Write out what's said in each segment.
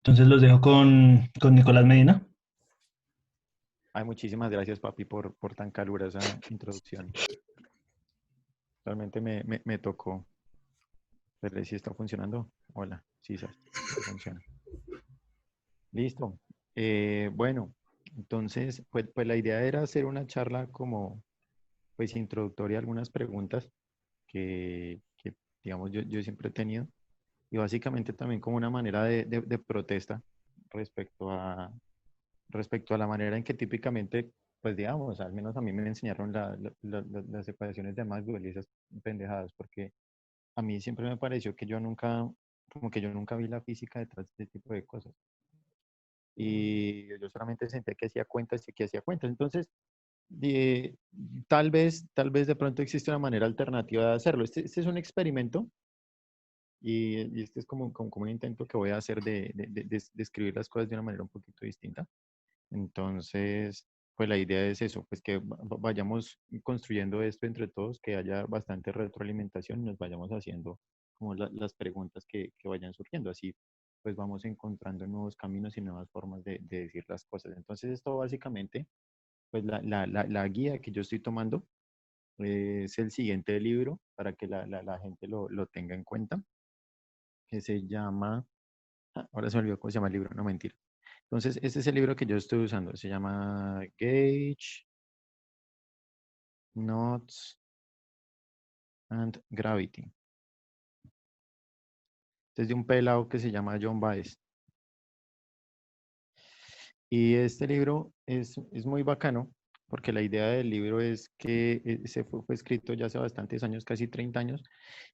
Entonces los dejo con Nicolás Medina. Ay, muchísimas gracias, papi, por tan calurosa introducción. Realmente me tocó. Ver si está funcionando. Hola, sí, sí funciona. Listo. Bueno, entonces, pues la idea era hacer una charla como, pues, introductoria a algunas preguntas que digamos, yo siempre he tenido. Y básicamente también como una manera de protesta respecto a, respecto a la manera en que típicamente, pues digamos, al menos a mí me enseñaron las ecuaciones de Maxwell y esas pendejadas, porque a mí siempre me pareció que yo nunca, como que yo nunca vi la física detrás de este tipo de cosas. Y yo solamente sentía que hacía cuentas y que hacía cuentas. Entonces, eh, tal vez de pronto existe una manera alternativa de hacerlo. Este es un experimento y este es como un intento que voy a hacer de escribir las cosas de una manera un poquito distinta. Entonces, pues la idea es eso, pues que vayamos construyendo esto entre todos, que haya bastante retroalimentación y nos vayamos haciendo como las preguntas que vayan surgiendo. Así, pues vamos encontrando nuevos caminos y nuevas formas de decir las cosas. Entonces, esto básicamente, pues la guía que yo estoy tomando es el siguiente libro para que la gente lo tenga en cuenta, que se llama, ahora se me olvidó cómo se llama el libro, no mentira. Entonces, este es el libro que yo estoy usando. Se llama Gauge, Knots and Gravity. Este es de un pelado que se llama John Baez. Y este libro es muy bacano porque la idea del libro es que se fue escrito ya hace bastantes años, casi 30 años,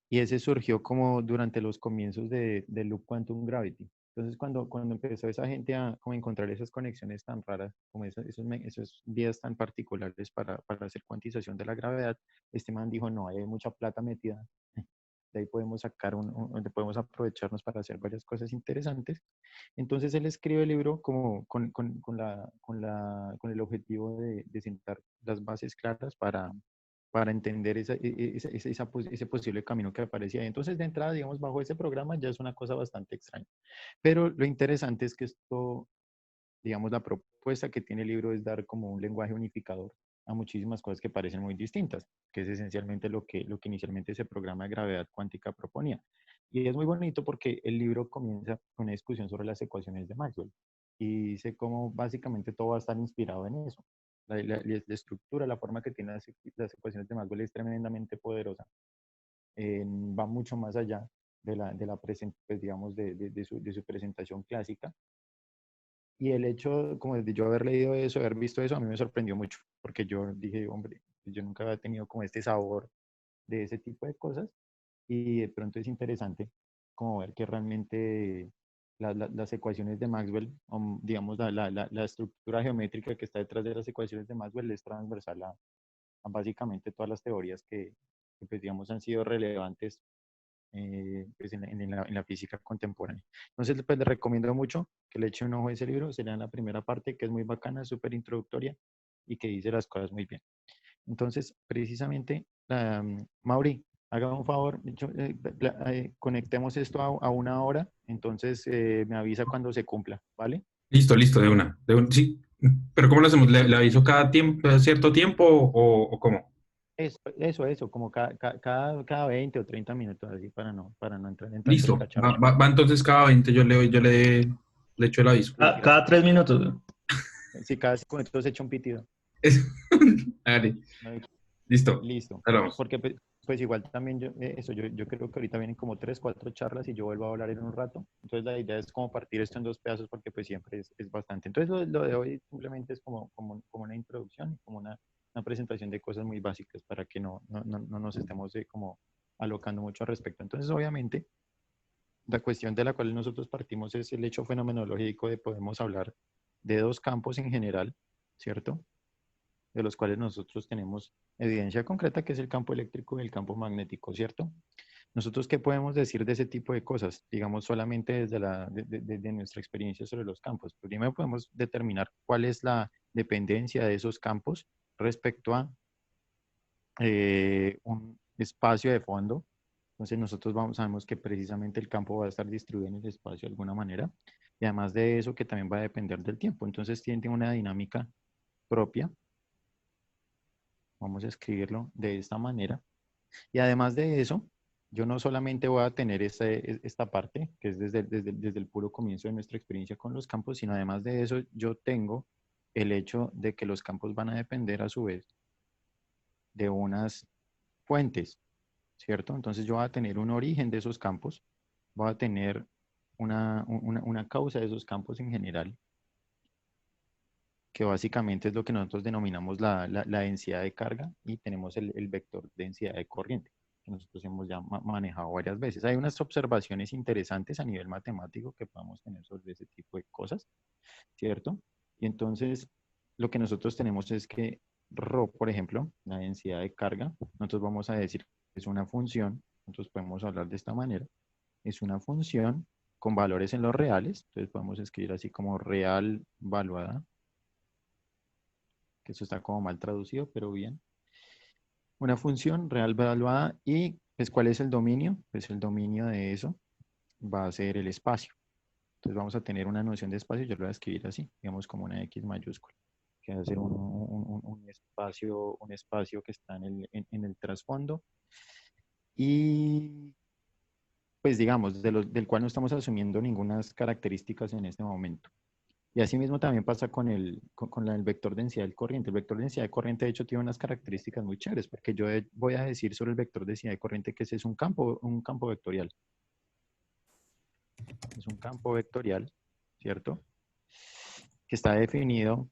y ese surgió como durante los comienzos de Loop Quantum Gravity. Entonces, cuando empezó esa gente a como encontrar esas conexiones tan raras, como esos vías tan particulares para hacer cuantización de la gravedad, este man dijo, no, hay mucha plata metida. De ahí podemos sacar podemos aprovecharnos para hacer varias cosas interesantes. Entonces él escribe el libro como con el objetivo de sentar las bases claras para entender ese posible camino que aparecía ahí. Entonces, de entrada, digamos, bajo ese programa ya es una cosa bastante extraña. Pero lo interesante es que esto, digamos, la propuesta que tiene el libro es dar como un lenguaje unificador a muchísimas cosas que parecen muy distintas, que es esencialmente lo que inicialmente ese programa de gravedad cuántica proponía. Y es muy bonito porque el libro comienza con una discusión sobre las ecuaciones de Maxwell y dice cómo básicamente todo va a estar inspirado en eso. La estructura, la forma que tienen las ecuaciones de Maxwell es tremendamente poderosa. Va mucho más allá pues, digamos, de su presentación clásica y el hecho, como de yo haber leído eso, haber visto eso, a mí me sorprendió mucho, porque yo dije, hombre, yo nunca había tenido como este sabor de ese tipo de cosas, y de pronto es interesante como ver que realmente las ecuaciones de Maxwell, digamos, la estructura geométrica que está detrás de las ecuaciones de Maxwell es transversal a básicamente todas las teorías que, pues, digamos, han sido relevantes pues en la física contemporánea. Entonces, pues les recomiendo mucho que le eche un ojo a ese libro. Se lean la primera parte, que es muy bacana, súper introductoria y que dice las cosas muy bien. Entonces, precisamente, Mauri, haga un favor, conectemos esto a una hora, entonces me avisa cuando se cumpla, ¿vale? Listo, listo, de una. Sí. Pero ¿cómo lo hacemos? ¿Le aviso cada tiempo, cierto tiempo o cómo? Eso, como cada 20 o 30 minutos, así para no entrar en tantos Listo. Va, cacharros. va entonces cada 20 le echo el aviso. Sí, Cada 3 minutos, güey. sí, cada 5 minutos echa un pitido. Es- Dale, ¿No? listo. Listo, Hablamos. porque pues igual también yo creo que ahorita vienen como 3, 4 charlas y yo vuelvo a hablar en un rato. Entonces la idea es como partir esto en dos pedazos porque pues siempre es bastante. Entonces lo de hoy simplemente es como una introducción, como una presentación de cosas muy básicas para que no nos estemos como alocando mucho al respecto. Entonces obviamente la cuestión de la cual nosotros partimos es el hecho fenomenológico de podemos hablar de dos campos en general, ¿cierto? De los cuales nosotros tenemos evidencia concreta, que es el campo eléctrico y el campo magnético, ¿cierto? Nosotros, ¿qué podemos decir de ese tipo de cosas? Digamos, solamente desde nuestra experiencia sobre los campos. Primero podemos determinar cuál es la dependencia de esos campos respecto a un espacio de fondo. Entonces nosotros sabemos que precisamente el campo va a estar distribuido en el espacio de alguna manera. Y además de eso, que también va a depender del tiempo. Entonces tiene una dinámica propia. Vamos a escribirlo de esta manera. Y además de eso, yo no solamente voy a tener esta parte, que es desde el puro comienzo de nuestra experiencia con los campos, sino además de eso, yo tengo el hecho de que los campos van a depender a su vez de unas fuentes, ¿cierto? Entonces yo voy a tener un origen de esos campos, voy a tener una causa de esos campos en general, que básicamente es lo que nosotros denominamos la densidad de carga, y tenemos el vector densidad de corriente, que nosotros hemos ya manejado varias veces. Hay unas observaciones interesantes a nivel matemático que podemos tener sobre ese tipo de cosas, ¿cierto? Y entonces lo que nosotros tenemos es que ρ, por ejemplo, la densidad de carga, nosotros vamos a decir que es una función, nosotros podemos hablar de esta manera, es una función con valores en los reales, entonces podemos escribir así como real valuada, que eso está como mal traducido, pero bien. Una función real evaluada, y pues ¿cuál es el dominio? Pues el dominio de eso va a ser el espacio. Entonces vamos a tener una noción de espacio, yo lo voy a escribir así, digamos como una X mayúscula, que va a ser un espacio que está en el trasfondo, y pues digamos, del cual no estamos asumiendo ninguna características en este momento. Y asimismo también pasa con el vector densidad del corriente. El vector densidad de corriente, de hecho, tiene unas características muy chéveres, porque yo voy a decir sobre el vector densidad de corriente que ese es un campo vectorial. Es un campo vectorial, ¿cierto? Que está definido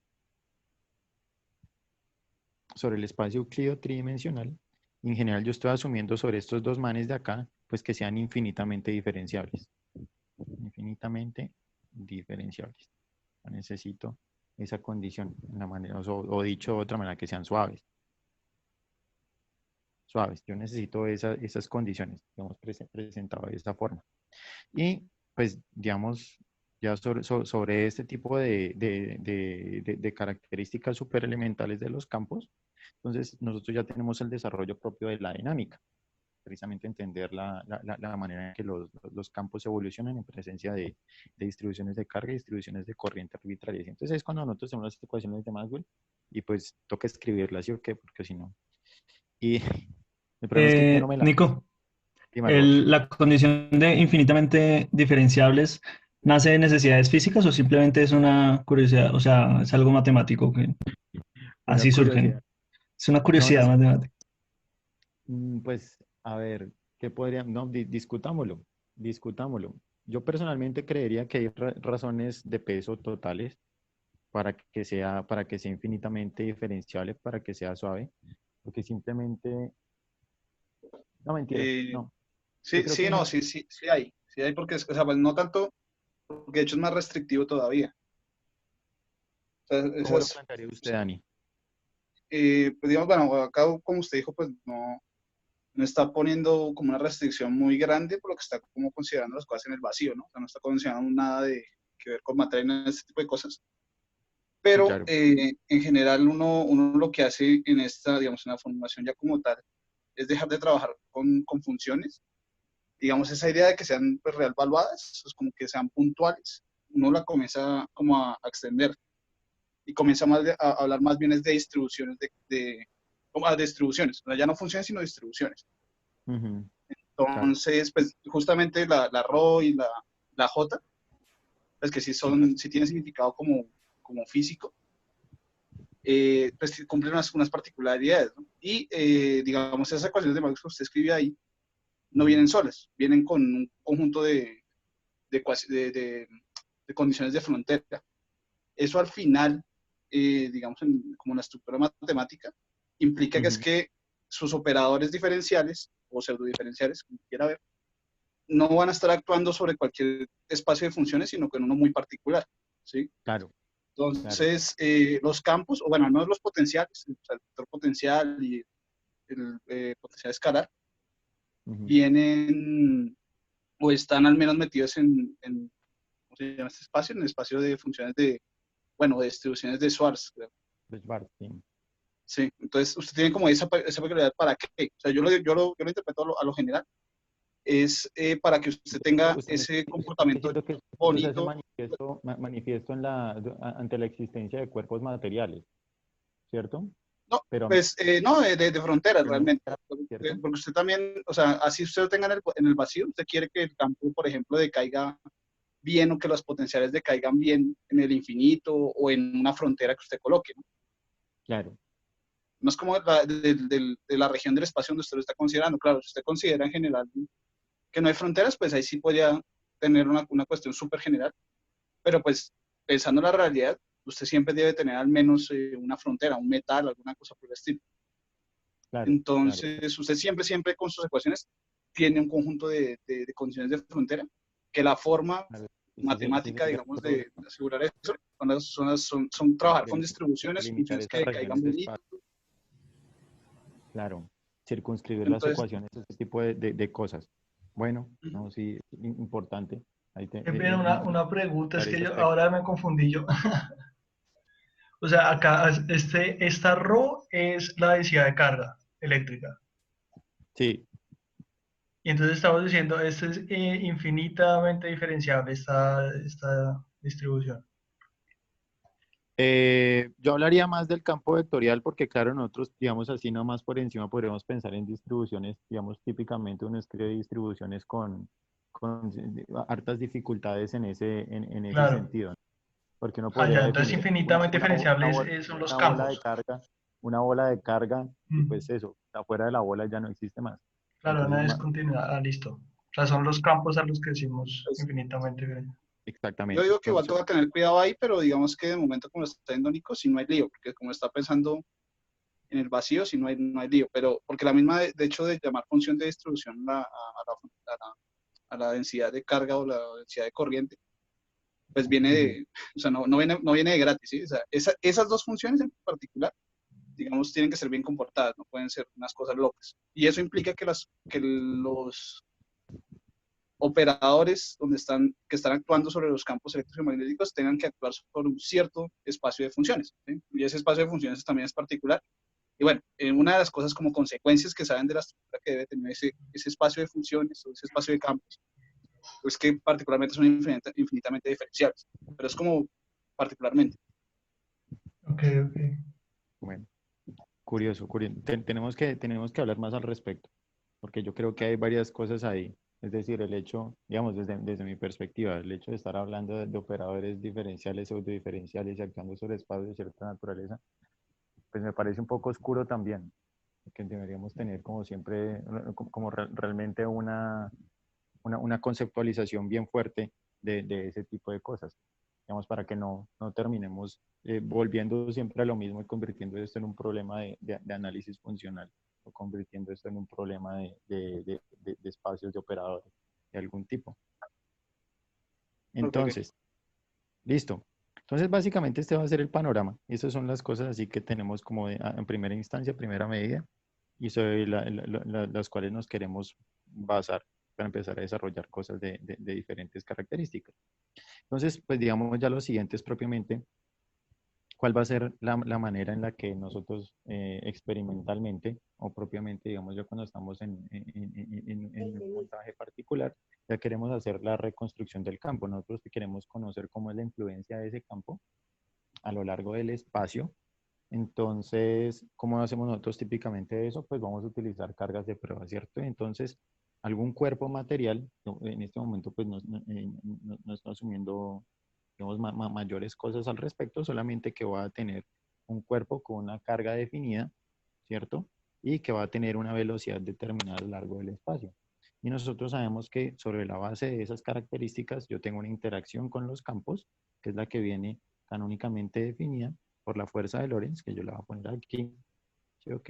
sobre el espacio euclídeo tridimensional. Y en general yo estoy asumiendo sobre estos dos manes de acá, pues que sean infinitamente diferenciables. Infinitamente diferenciables. Necesito esa condición, o dicho de otra manera, que sean suaves. Suaves. Yo necesito esas condiciones, digamos, presentado de esta forma. Y pues, digamos, ya sobre este tipo de características superelementales de los campos, entonces nosotros ya tenemos el desarrollo propio de la dinámica, precisamente entender la manera en que los campos evolucionan en presencia de distribuciones de carga y distribuciones de corriente arbitrarias. Entonces es cuando nosotros tenemos las ecuaciones de Maxwell, y pues toca escribirlas, ¿sí o qué? Porque si no... Y el problema es que yo no me la... Nico, Dime, Rob. ¿la condición de infinitamente diferenciables nace de necesidades físicas o simplemente es una curiosidad? O sea, es algo matemático que Una así curiosidad. surgen. Es una No, curiosidad matemática. pues, a ver, ¿qué podríamos? No, discutámoslo, discutámoslo. Yo personalmente creería que hay razones de peso totales para que sea infinitamente diferenciable, para que sea suave, porque simplemente, no, mentiras, Eh, no. Yo sí, creo que sí, no, sí hay, porque o sea, pues no tanto, porque de hecho es más restrictivo todavía. O sea, ¿Cómo lo esas, plantearía usted, Dani? pues digamos, bueno, acá como usted dijo, pues no está poniendo como una restricción muy grande, por lo que está como considerando las cosas en el vacío, ¿no? O sea, no está considerando nada de que ver con materia en este tipo de cosas. Sí, Pero claro. en general uno lo que hace en esta, digamos, en la formulación ya como tal, es dejar de trabajar con funciones. Digamos, esa idea de que sean pues, real valuadas, es como que sean puntuales, uno la comienza como a extender y comienza más a hablar más bien es de distribuciones, como de distribuciones, o sea, ya no funciones sino distribuciones. Ujú, claro. Entonces, pues justamente la RO y la J, pues que sí, Sí, claro. sí tienen significado como físico, pues sí cumplen unas particularidades, ¿no? Y digamos, esas ecuaciones de Maxwell que usted escribe ahí no vienen solas, vienen con un conjunto de, de condiciones de frontera. Eso al final, digamos, como la estructura matemática, implica que es Ujú, que sus operadores diferenciales o pseudodiferenciales, como quiera ver, no van a estar actuando sobre cualquier espacio de funciones, sino que en uno muy particular, ¿sí? claro, claro. Entonces, los campos, o bueno, al menos los potenciales, o sea, el vector potencial y el potencial escalar, Ujú, vienen o están al menos metidos ¿cómo se llama este espacio? En el espacio de funciones bueno, de distribuciones de Schwarz, creo. de Schwarz, sí. Sí, entonces usted tiene como esa peculiaridad para qué. O sea, yo lo interpreto a lo general es para que usted tenga Usted me ese está comportamiento diciendo que esto se hace bonito. manifiesto ante la existencia de cuerpos materiales, ¿cierto? No, Pero pues no, de fronteras no, realmente. ¿cierto? Porque usted también, o sea, así usted lo tenga en el vacío, usted quiere que el campo, por ejemplo, decaiga bien o que los potenciales decaigan bien en el infinito o en una frontera que usted coloque, ¿no? Claro, No es como de la región del espacio donde usted lo está considerando. Claro, si usted considera en general que no hay fronteras, pues ahí sí podría tener una cuestión súper general, pero pues pensando en la realidad, usted siempre debe tener al menos una frontera, un metal, alguna cosa por el estilo. claro, claro. Entonces, usted siempre, siempre con sus ecuaciones tiene un conjunto de condiciones de frontera que la forma Claro. Ese es matemática, el gran digamos, problema, de asegurar eso son trabajar con distribuciones, delimitar funciones que esas decaigan regiones de bonito. espacio, claro, circunscribir las Entonces, ecuaciones, ese tipo de cosas. Bueno, no, sí, importante. Ahí Bien, una pregunta, es dar que ese yo aspecto. ahora me confundí yo. O sea, acá esta ρ es la densidad de carga eléctrica. Sí, Y entonces estamos diciendo, esto es infinitamente diferenciable, esta distribución. yo hablaría más del campo vectorial porque, claro, nosotros, digamos así, nomás por encima podríamos pensar en distribuciones, digamos, típicamente uno escribe distribuciones con hartas dificultades en ese Claro. sentido, ¿no? Porque uno Ah, podría ya, entonces definir infinitamente diferenciables son los campos. una bola de carga, y Mm. pues eso, afuera de la bola ya no existe más. Claro, Entonces, una descontinuidad. Ah, listo. O sea, son los campos a los que decimos pues, infinitamente diferentes. yo exactamente. digo que igual Entonces, toca tener cuidado ahí, pero digamos que de momento como está yendo Nico, si no hay lío, porque como está pensando en el vacío, si no hay lío, pero porque la misma, de hecho, de llamar función de distribución a la densidad de carga o la densidad de corriente, pues viene de, o sea, no viene de gratis, ¿sí? O sea, esas dos funciones en particular, digamos, tienen que ser bien comportadas, no pueden ser unas cosas locas. Y eso implica que los operadores que están actuando sobre los campos electromagnéticos tengan que actuar sobre un cierto espacio de funciones, ¿sí? Y ese espacio de funciones también es particular. Y bueno, una de las cosas como consecuencias que saben de la estructura que debe tener ese espacio de funciones o ese espacio de campos, pues que particularmente son infinitamente diferenciables, pero es como particularmente. Ok, ok. bueno, curioso, curioso. Tenemos que hablar más al respecto, porque yo creo que hay varias cosas ahí. Es decir, el hecho, digamos, desde mi perspectiva, el hecho de estar hablando de operadores diferenciales o diferenciales y actuando sobre espacios de cierta naturaleza, pues me parece un poco oscuro también, que deberíamos tener como siempre, como realmente una conceptualización bien fuerte de ese tipo de cosas, digamos, para que no terminemos volviendo siempre a lo mismo y convirtiendo esto en un problema de análisis funcional o convirtiendo esto en un problema de espacios de operadores de algún tipo. Okay. Entonces, listo. Entonces, básicamente este va a ser el panorama. Esas son las cosas así que tenemos como en primera instancia, primera medida, y sobre las cuales nos queremos basar para empezar a desarrollar cosas de diferentes características. Entonces, pues digamos ya lo siguiente es propiamente cuál va a ser la manera en la que nosotros experimentalmente o propiamente, digamos, ya cuando estamos en un montaje particular, ya queremos hacer la reconstrucción del campo. Nosotros queremos conocer cómo es la influencia de ese campo a lo largo del espacio. Entonces, ¿cómo hacemos nosotros típicamente eso? Pues vamos a utilizar cargas de prueba, ¿cierto? Entonces, algún cuerpo material, en este momento pues no está asumiendo, digamos, mayores cosas al respecto, solamente que va a tener un cuerpo con una carga definida, ¿cierto? Y que va a tener una velocidad determinada a lo largo del espacio. Y nosotros sabemos que sobre la base de esas características yo tengo una interacción con los campos, que es la que viene canónicamente definida por la fuerza de Lorentz, que yo la voy a poner aquí, ¿sí? Ok.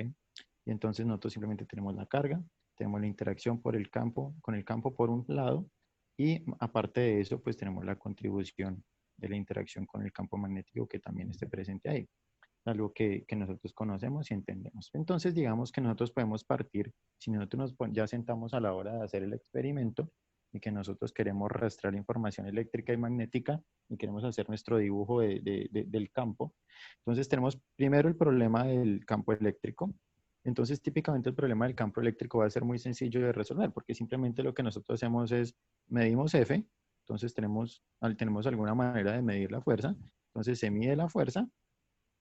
Y entonces nosotros simplemente tenemos la carga, tenemos la interacción por el campo, con el campo por un lado, y aparte de eso, pues tenemos la contribución de la interacción con el campo magnético que también esté presente ahí, algo que nosotros conocemos y entendemos. Entonces, digamos que nosotros podemos partir, si nosotros ya sentamos a la hora de hacer el experimento y que nosotros queremos rastrear información eléctrica y magnética y queremos hacer nuestro dibujo del campo. Entonces, tenemos primero el problema del campo eléctrico, Entonces, típicamente el problema del campo eléctrico va a ser muy sencillo de resolver, porque simplemente lo que nosotros hacemos es medimos F, entonces tenemos alguna manera de medir la fuerza, entonces se mide la fuerza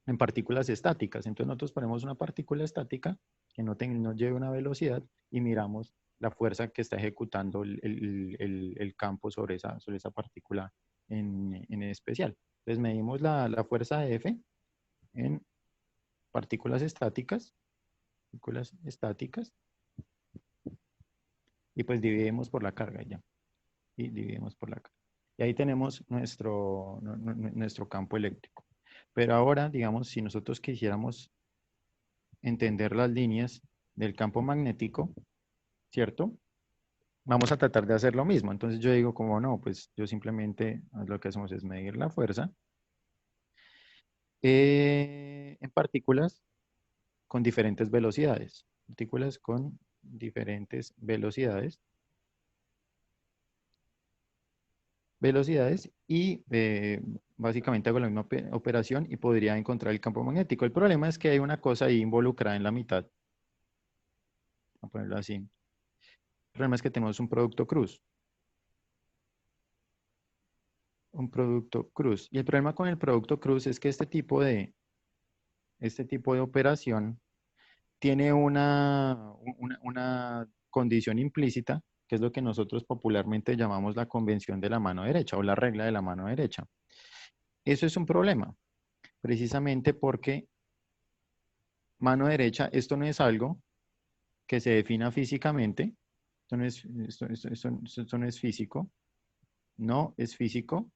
en partículas estáticas. Entonces nosotros ponemos una partícula estática que no lleve una velocidad y miramos la fuerza que está ejecutando el campo sobre esa partícula en especial. Entonces medimos la fuerza de F en partículas estáticas, y pues dividimos por la carga ya. Y dividimos por la carga. Y ahí tenemos nuestro campo eléctrico. Pero ahora, digamos, si nosotros quisiéramos entender las líneas del campo magnético, ¿cierto? Vamos a tratar de hacer lo mismo. Entonces yo digo, como no, pues yo simplemente lo que hacemos es medir la fuerza en partículas con diferentes velocidades. Partículas con diferentes velocidades y básicamente hago la misma operación y podría encontrar el campo magnético. El problema es que hay una cosa ahí involucrada en la mitad. Voy a ponerlo así. El problema es que tenemos un producto cruz. Un producto cruz. Y el problema con el producto cruz es que este tipo de operación tiene una condición implícita, que es lo que nosotros popularmente llamamos la convención de la mano derecha o la regla de la mano derecha. Eso es un problema, precisamente porque mano derecha, esto no es algo que se defina físicamente, esto no es físico, no es físico.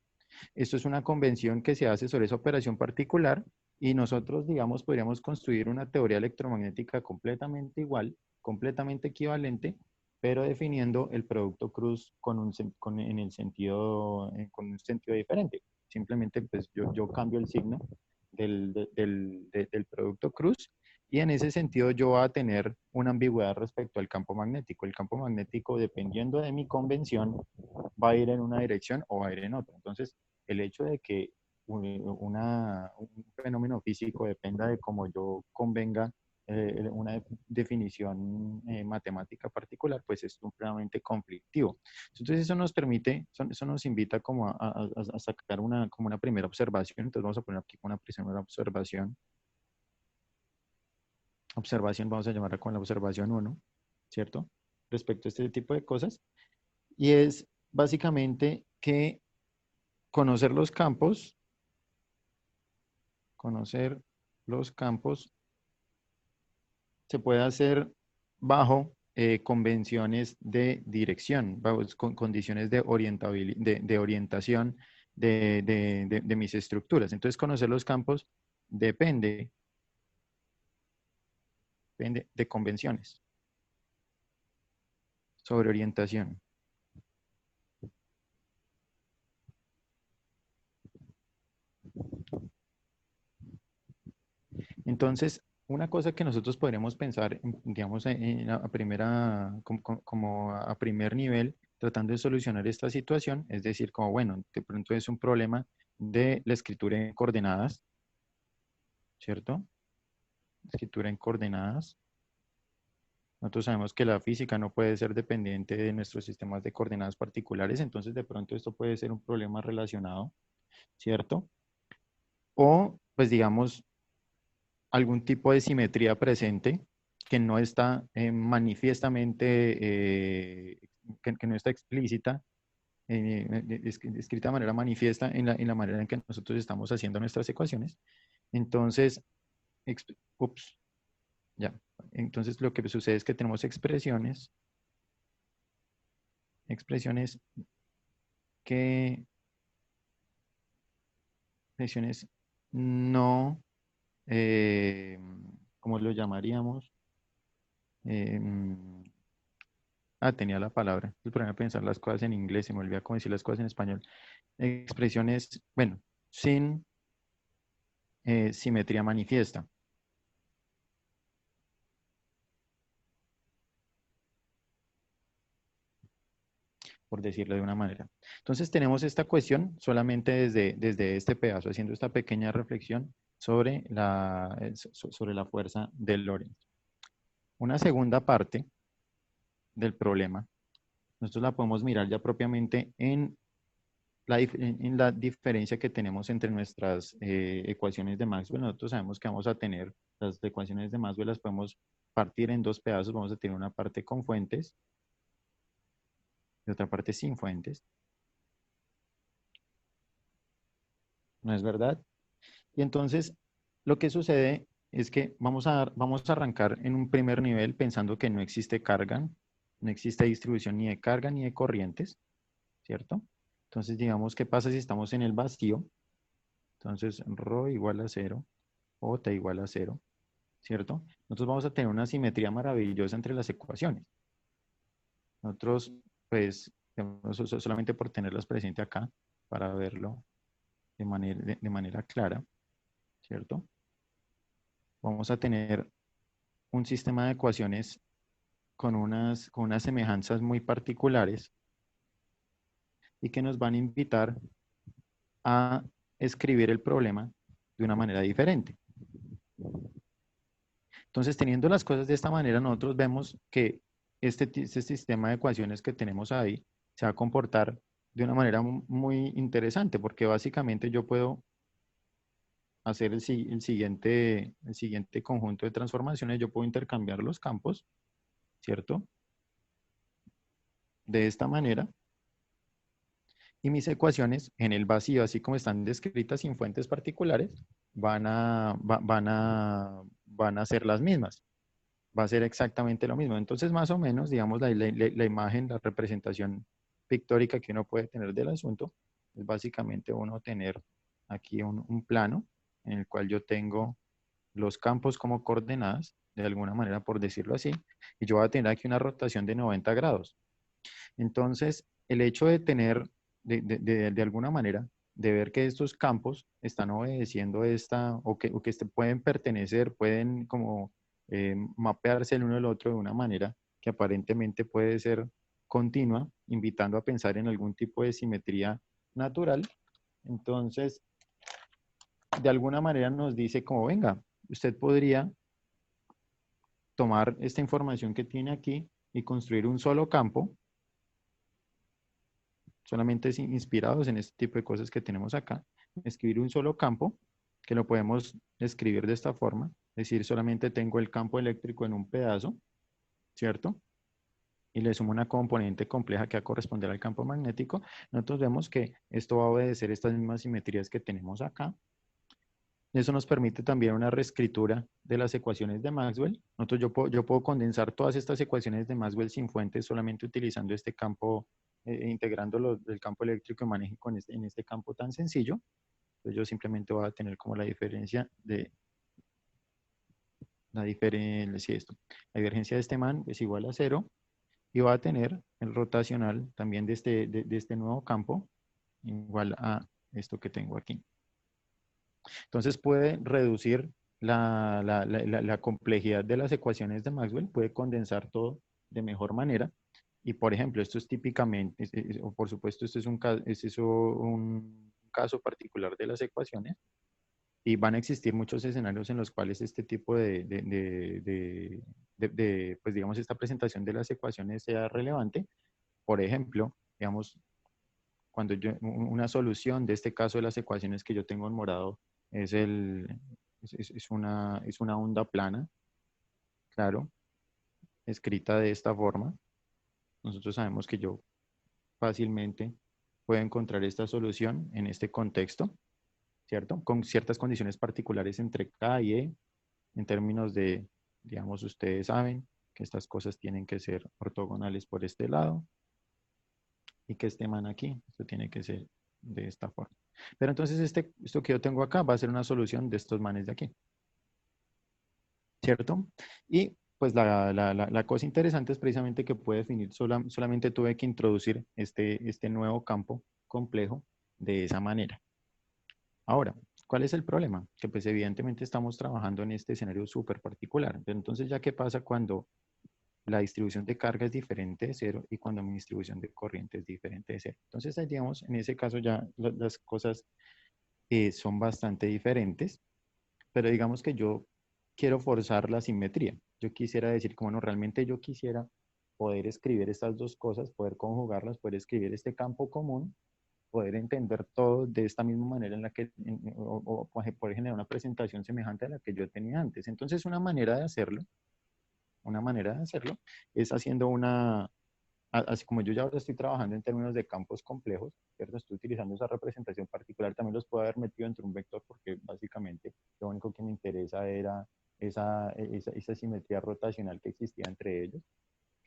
Esto es una convención que se hace sobre esa operación particular y nosotros, digamos, podríamos construir una teoría electromagnética completamente igual, completamente equivalente, pero definiendo el producto cruz con un sentido diferente. Simplemente, pues, yo cambio el signo del producto cruz y en ese sentido yo voy a tener una ambigüedad respecto al campo magnético. El campo magnético, dependiendo de mi convención, va a ir en una dirección o va a ir en otra. Entonces, el hecho de que un fenómeno físico dependa de cómo yo convenga una definición matemática particular, pues es supremamente conflictivo. Entonces eso nos permite, eso nos invita como a sacar como una primera observación. Entonces vamos a poner aquí una primera observación. Vamos a llamarla con la observación 1, ¿cierto? Respecto a este tipo de cosas. Y es básicamente que conocer los campos se puede hacer bajo convenciones de dirección, bajo condiciones de orientación de mis estructuras. Entonces, conocer los campos depende de convenciones sobre orientación. Entonces, una cosa que nosotros podríamos pensar, digamos, como a primer nivel, tratando de solucionar esta situación, es decir, como, bueno, de pronto es un problema de la escritura en coordenadas, ¿cierto? Escritura en coordenadas. Nosotros sabemos que la física no puede ser dependiente de nuestros sistemas de coordenadas particulares, entonces de pronto esto puede ser un problema relacionado, ¿cierto? O, pues digamos, algún tipo de simetría presente que no está manifiestamente, que no está explícita, escrita de manera manifiesta en la manera en que nosotros estamos haciendo nuestras ecuaciones. Entonces, ya. Entonces lo que sucede es que tenemos expresiones que, no, ¿cómo lo llamaríamos? Tenía la palabra. El problema de pensar las cosas en inglés, se me olvida cómo decir las cosas en español. Expresiones, bueno, sin simetría manifiesta. Por decirlo de una manera. Entonces tenemos esta cuestión solamente desde este pedazo, haciendo esta pequeña reflexión sobre la fuerza del Lorentz. Una segunda parte del problema, nosotros la podemos mirar ya propiamente en en la diferencia que tenemos entre nuestras ecuaciones de Maxwell. Nosotros sabemos que vamos a tener las ecuaciones de Maxwell, las podemos partir en dos pedazos. Vamos a tener una parte con fuentes y otra parte sin fuentes. ¿No es verdad? Y entonces, lo que sucede es que vamos a arrancar en un primer nivel pensando que no existe carga, no existe distribución ni de carga ni de corrientes, ¿cierto? Entonces, digamos, ¿qué pasa si estamos en el vacío? Entonces, ρ igual a 0, J igual a 0, ¿cierto? Nosotros vamos a tener una simetría maravillosa entre las ecuaciones. Nosotros, pues, digamos, solamente por tenerlas presente acá, para verlo de manera clara, ¿cierto? Vamos a tener un sistema de ecuaciones con unas semejanzas muy particulares y que nos van a invitar a escribir el problema de una manera diferente. Entonces, teniendo las cosas de esta manera, nosotros vemos que este sistema de ecuaciones que tenemos ahí se va a comportar de una manera muy interesante, porque básicamente yo puedo hacer el siguiente conjunto de transformaciones. Yo puedo intercambiar los campos, ¿cierto? De esta manera. Y mis ecuaciones en el vacío, así como están descritas sin fuentes particulares, van a ser las mismas. Va a ser exactamente lo mismo. Entonces, más o menos, digamos, la imagen, la representación pictórica que uno puede tener del asunto, es básicamente uno tener aquí un plano en el cual yo tengo los campos como coordenadas, de alguna manera, por decirlo así, y yo voy a tener aquí una rotación de 90 grados. Entonces, el hecho de tener, de alguna manera, de ver que estos campos están obedeciendo o que pueden pertenecer, pueden como mapearse el uno al otro de una manera que aparentemente puede ser continua, invitando a pensar en algún tipo de simetría natural. Entonces, de alguna manera nos dice como, venga, usted podría tomar esta información que tiene aquí y construir un solo campo, solamente inspirados en este tipo de cosas que tenemos acá, escribir un solo campo, que lo podemos escribir de esta forma, es decir, solamente tengo el campo eléctrico en un pedazo, ¿cierto? Y le sumo una componente compleja que va a corresponder al campo magnético. Nosotros vemos que esto va a obedecer estas mismas simetrías que tenemos acá. Eso nos permite también una reescritura de las ecuaciones de Maxwell. Yo puedo condensar todas estas ecuaciones de Maxwell sin fuentes solamente utilizando este campo, integrándolo del campo eléctrico y manejo en este campo tan sencillo. Entonces yo simplemente voy a tener como la divergencia de la divergencia de este man es igual a 0 y va a tener el rotacional también de este nuevo campo igual a esto que tengo aquí. Entonces puede reducir la complejidad de las ecuaciones de Maxwell, puede condensar todo de mejor manera. Y por ejemplo, esto es típicamente, o por supuesto, esto es un caso particular de las ecuaciones. Y van a existir muchos escenarios en los cuales este tipo pues digamos, esta presentación de las ecuaciones sea relevante. Por ejemplo, digamos, cuando una solución de este caso de las ecuaciones que yo tengo en morado es una onda plana, claro, escrita de esta forma. Nosotros sabemos que yo fácilmente puedo encontrar esta solución en este contexto, ¿cierto? Con ciertas condiciones particulares entre K y E, en términos de, digamos, ustedes saben que estas cosas tienen que ser ortogonales por este lado y que este man aquí, esto tiene que ser de esta forma. Pero entonces esto que yo tengo acá va a ser una solución de estos manes de aquí, ¿cierto? Y pues la cosa interesante es precisamente que puede definir, solamente tuve que introducir este nuevo campo complejo de esa manera. Ahora, ¿cuál es el problema? Que pues evidentemente estamos trabajando en este escenario súper particular. Pero entonces, ¿ya qué pasa cuando la distribución de carga es diferente de 0 y cuando mi distribución de corriente es diferente de 0? Entonces, ahí, digamos, en ese caso ya las cosas son bastante diferentes, pero digamos que yo quiero forzar la simetría. yo quisiera decir, como no, realmente yo quisiera poder escribir estas dos cosas, poder conjugarlas, poder escribir este campo común, poder entender todo de esta misma manera en la que, o poder generar una presentación semejante a la que yo tenía antes. Entonces, una manera de hacerlo es haciendo así como yo ya ahora estoy trabajando en términos de campos complejos, ¿cierto? Estoy utilizando esa representación particular, también los puedo haber metido entre un vector porque básicamente lo único que me interesa era esa simetría rotacional que existía entre ellos.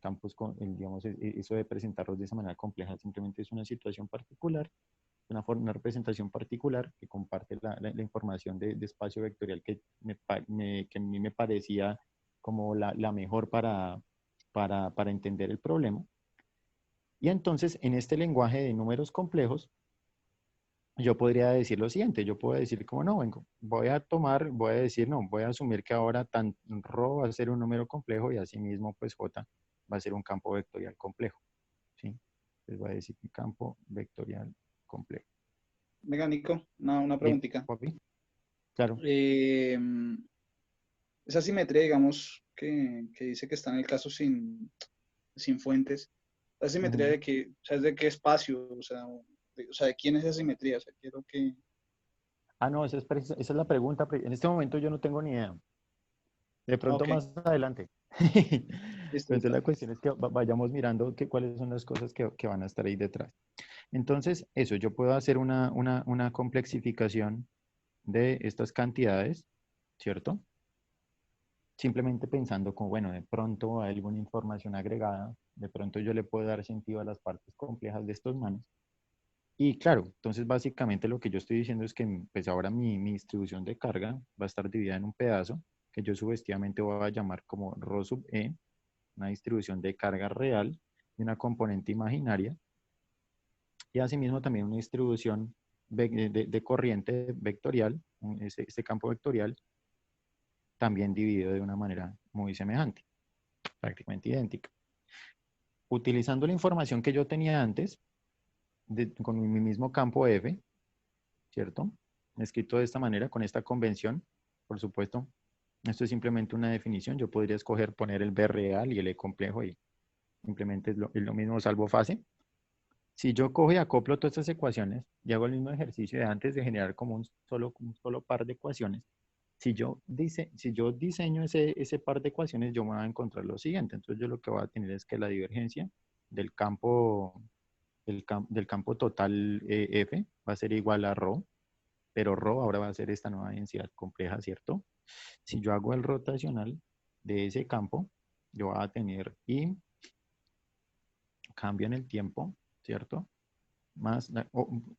Campos, digamos, eso de presentarlos de esa manera compleja simplemente es una situación particular, una representación particular que comparte la información de espacio vectorial que a mí me parecía como la mejor para entender el problema. Y entonces, en este lenguaje de números complejos, yo podría decir lo siguiente, yo puedo decir como no, vengo, voy a decir no, voy a asumir que ahora tan ρ va a ser un número complejo y asimismo pues j va a ser un campo vectorial complejo, ¿sí? Entonces voy a decir un campo vectorial complejo. Venga, Nico, una Dime, preguntita. papi. Claro. Eh, esa simetría, digamos, que dice que está en el caso sin fuentes, la simetría Ujú. de que, o sea, es de qué espacio, o sea, de quién es esa simetría, o sea, quiero que... Ah, no, esa es la pregunta. En este momento yo no tengo ni idea. De pronto Ok, más adelante. listo, Entonces listo. la cuestión es que vayamos mirando cuáles son las cosas que van a estar ahí detrás. Entonces, eso, yo puedo hacer una complexificación de estas cantidades, ¿cierto? Simplemente pensando como, bueno, de pronto hay alguna información agregada, de pronto yo le puedo dar sentido a las partes complejas de estos manos. Y claro, entonces básicamente lo que yo estoy diciendo es que pues ahora mi distribución de carga va a estar dividida en un pedazo que yo subjetivamente voy a llamar como ρ sub e, una distribución de carga real y una componente imaginaria, y asimismo también una distribución de corriente vectorial, este campo vectorial, también dividido de una manera muy semejante, prácticamente idéntica. Utilizando la información que yo tenía antes, con mi mismo campo F, ¿cierto? Escrito de esta manera, con esta convención, por supuesto. Esto es simplemente una definición. Yo podría escoger poner el B real y el E complejo y simplemente es lo mismo salvo fase. Si yo cojo y acoplo todas estas ecuaciones y hago el mismo ejercicio de antes de generar como un solo par de ecuaciones, si yo diseño ese par de ecuaciones, yo me voy a encontrar lo siguiente. Entonces yo lo que voy a tener es que la divergencia del campo, del campo total F va a ser igual a ρ, pero ρ ahora va a ser esta nueva densidad compleja, ¿cierto? Si yo hago el rotacional de ese campo, yo voy a tener I, cambio en el tiempo, ¿cierto? Más,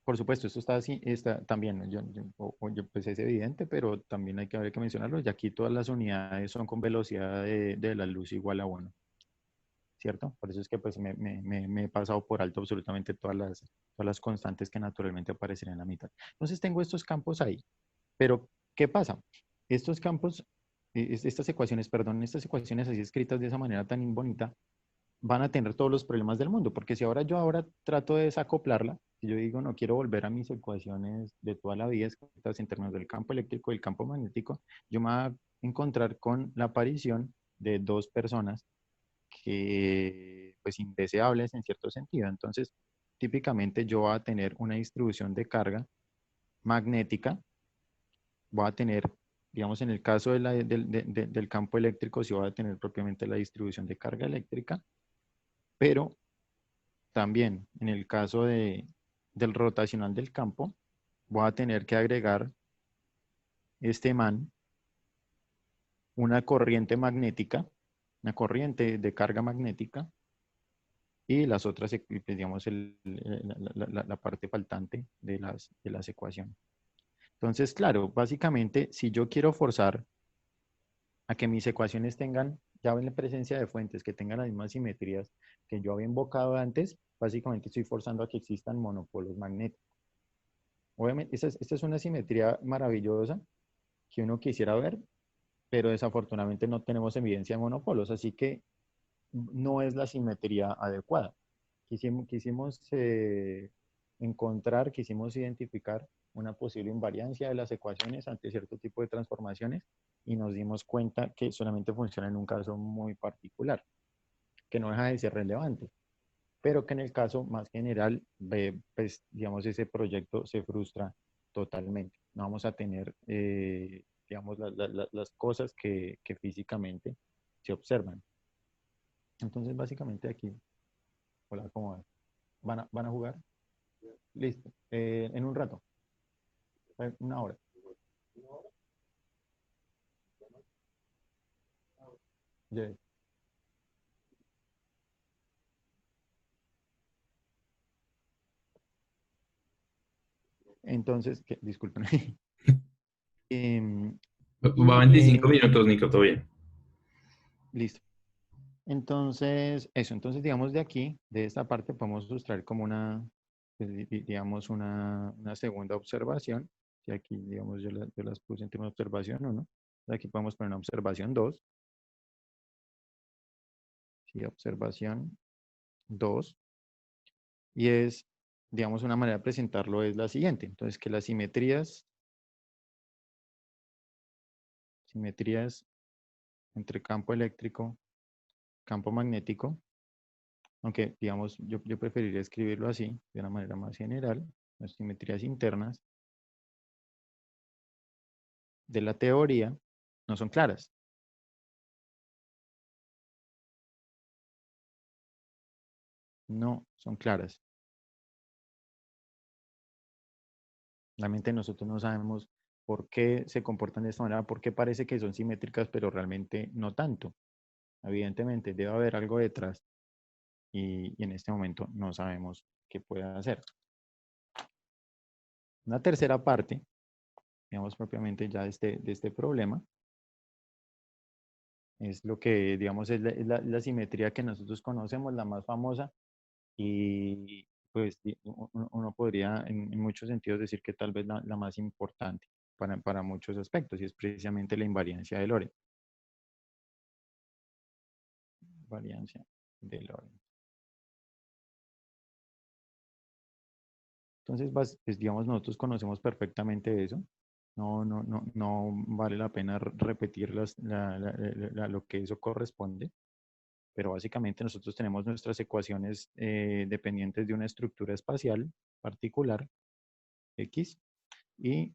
por supuesto, esto está así, está también, ¿no? Pues es evidente, pero también hay que haber que mencionarlo, y aquí todas las unidades son con velocidad de la luz igual a 1, ¿cierto? Por eso es que pues me he pasado por alto absolutamente todas las constantes que naturalmente aparecen en la mitad. Entonces tengo estos campos ahí, pero ¿qué pasa? Estos campos, estas ecuaciones así escritas de esa manera tan bonita, van a tener todos los problemas del mundo, porque si ahora trato de desacoplarla, si yo digo no quiero volver a mis ecuaciones de toda la vida escritas en términos del campo eléctrico y el campo magnético, yo me voy a encontrar con la aparición de dos personas que, pues, indeseables en cierto sentido. Entonces, típicamente yo voy a tener una distribución de carga magnética, voy a tener, digamos, en el caso del campo eléctrico, sí voy a tener propiamente la distribución de carga eléctrica, pero también en el caso del rotacional del campo, voy a tener que agregar este man, una corriente magnética, una corriente de carga magnética, y las otras, pues, digamos, la parte faltante de las ecuaciones. Entonces, claro, básicamente, si yo quiero forzar a que mis ecuaciones tengan, ya en la presencia de fuentes, que tengan las mismas simetrías que yo había invocado antes, básicamente estoy forzando a que existan monopolos magnéticos. Obviamente, esta es una simetría maravillosa que uno quisiera ver, pero desafortunadamente no tenemos evidencia de monopolos, así que no es la simetría adecuada. Quisimos identificar una posible invariancia de las ecuaciones ante cierto tipo de transformaciones y nos dimos cuenta que solamente funciona en un caso muy particular, que no deja de ser relevante, pero que en el caso más general, pues digamos, ese proyecto se frustra totalmente. No vamos a tener, digamos, las cosas que físicamente se observan. Entonces, básicamente aquí, hola, ¿cómo van? ¿Van a jugar? Listo. En un rato, una hora. Ya. Entonces, disculpen. Em, Va y 25 minutos, Nico, todo bien. listo. Entonces, eso, entonces digamos de aquí, de esta parte, podemos sustraer como una, pues, digamos, una segunda observación. Y aquí, digamos, yo las puse entre una observación 1. Aquí podemos poner una observación 2. Sí, observación 2. Y es, digamos, una manera de presentarlo es la siguiente. Entonces, que las simetrías entre campo eléctrico, campo magnético, aunque digamos, yo preferiría escribirlo así, de una manera más general, las simetrías internas de la teoría no son claras. No son claras. Realmente nosotros no sabemos por qué se comportan de esta manera, por qué parece que son simétricas, pero realmente no tanto. Evidentemente debe haber algo detrás y en este momento no sabemos qué puede hacer. Una tercera parte, digamos propiamente ya de este problema, es lo que, digamos, es la simetría que nosotros conocemos, la más famosa, y pues uno podría en muchos sentidos decir que tal vez la más importante para muchos aspectos, y es precisamente la invariancia de Lorentz. Invariancia de Lorentz. Entonces, pues, digamos, nosotros conocemos perfectamente eso. No vale la pena repetir lo que eso corresponde, pero básicamente nosotros tenemos nuestras ecuaciones dependientes de una estructura espacial particular, X, y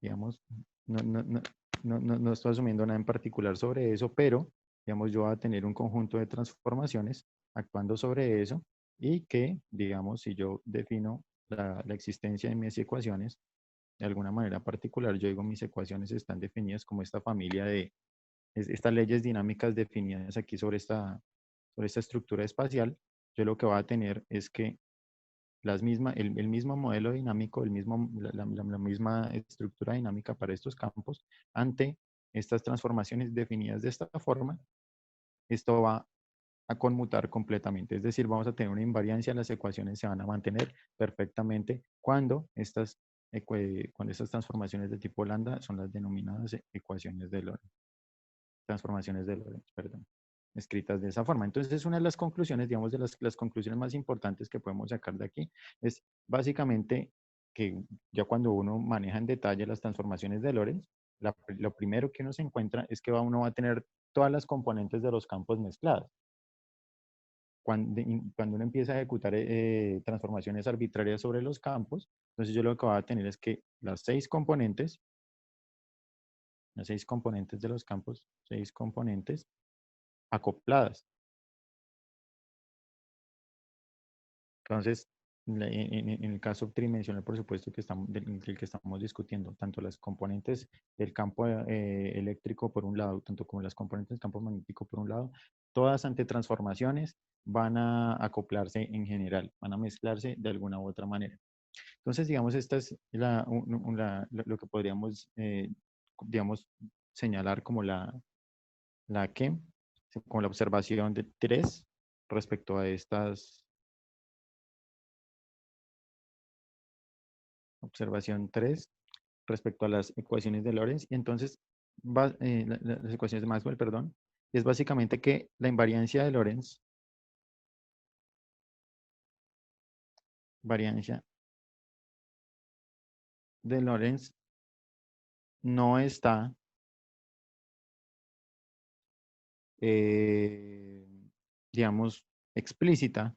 digamos, no estoy asumiendo nada en particular sobre eso, pero digamos, yo voy a tener un conjunto de transformaciones actuando sobre eso y que, digamos, si yo defino la existencia de mis ecuaciones de alguna manera particular, yo digo mis ecuaciones están definidas como esta familia de estas leyes dinámicas definidas aquí sobre esta estructura espacial. Yo lo que voy a tener es que el mismo modelo dinámico, la misma estructura dinámica para estos campos, ante estas transformaciones definidas de esta forma, esto va a conmutar completamente. Es decir, vamos a tener una invariancia, las ecuaciones se van a mantener perfectamente cuando estas transformaciones de tipo lambda son las denominadas ecuaciones de Lorentz, transformaciones de Lorentz, perdón, escritas de esa forma. Entonces, una de las conclusiones, digamos, de las conclusiones más importantes que podemos sacar de aquí es básicamente que ya cuando uno maneja en detalle las transformaciones de Lorentz, lo primero que uno se encuentra es que uno va a tener todas las componentes de los campos mezcladas. Cuando uno empieza a ejecutar transformaciones arbitrarias sobre los campos, entonces yo lo que voy a tener es que las seis componentes de los campos, 6 componentes acopladas. Entonces, en el caso tridimensional, por supuesto, del que estamos discutiendo, tanto las componentes del campo eléctrico por un lado, tanto como las componentes del campo magnético por un lado, todas ante transformaciones van a acoplarse en general, van a mezclarse de alguna u otra manera. Entonces, digamos, esta es lo que podríamos, digamos, señalar como como la observación de 3 respecto a estas. Observación 3 respecto a las ecuaciones de Lorentz. Y entonces, las ecuaciones de Maxwell, perdón, es básicamente que la invariancia de Lorentz, variancia de Lorentz no está digamos, explícita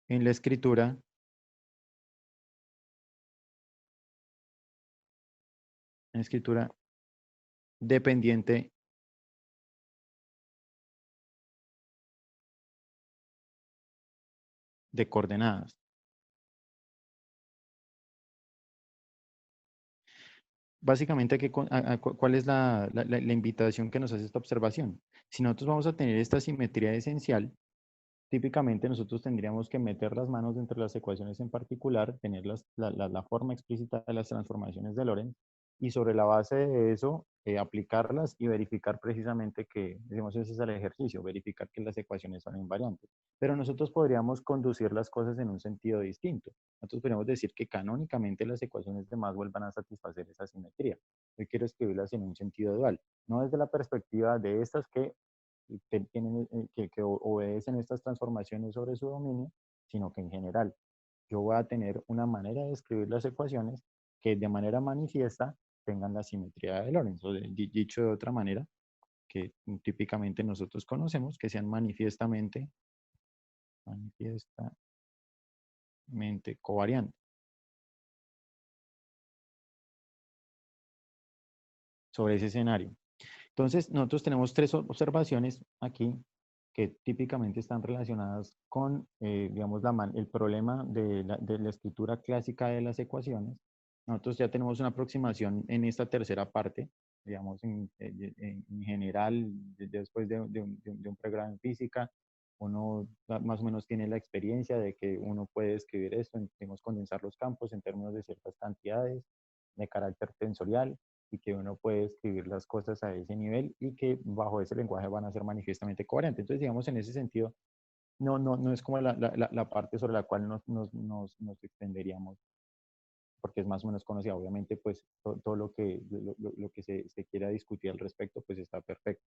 en la escritura dependiente de coordenadas. Básicamente, ¿cuál es la invitación que nos hace esta observación? Si nosotros vamos a tener esta simetría esencial, típicamente nosotros tendríamos que meter las manos entre las ecuaciones en particular, tener la forma explícita de las transformaciones de Lorentz, y sobre la base de eso, aplicarlas y verificar precisamente que, digamos, ese es el ejercicio, verificar que las ecuaciones son invariantes. Pero nosotros podríamos conducir las cosas en un sentido distinto. Nosotros podríamos decir que canónicamente las ecuaciones de Maxwell van a satisfacer esa simetría. Yo quiero escribirlas en un sentido dual, no desde la perspectiva de estas que obedecen estas transformaciones sobre su dominio, sino que en general yo voy a tener una manera de escribir las ecuaciones que de manera manifiesta tengan la simetría de Lorentz, o dicho de otra manera, que típicamente nosotros conocemos, que sean manifiestamente covariantes sobre ese escenario. Entonces, nosotros tenemos tres observaciones aquí que típicamente están relacionadas con, digamos, el problema de la escritura clásica de las ecuaciones. Nosotros ya tenemos una aproximación en esta tercera parte, digamos, en general, después de un pregrado en física, uno más o menos tiene la experiencia de que uno puede escribir esto, digamos, condensar los campos en términos de ciertas cantidades de carácter tensorial, y que uno puede escribir las cosas a ese nivel y que bajo ese lenguaje van a ser manifiestamente coherentes. Entonces, digamos, en ese sentido, no es como la parte sobre la cual nos extenderíamos, porque es más o menos conocida. Obviamente, pues todo lo que se quiera discutir al respecto, pues está perfecto.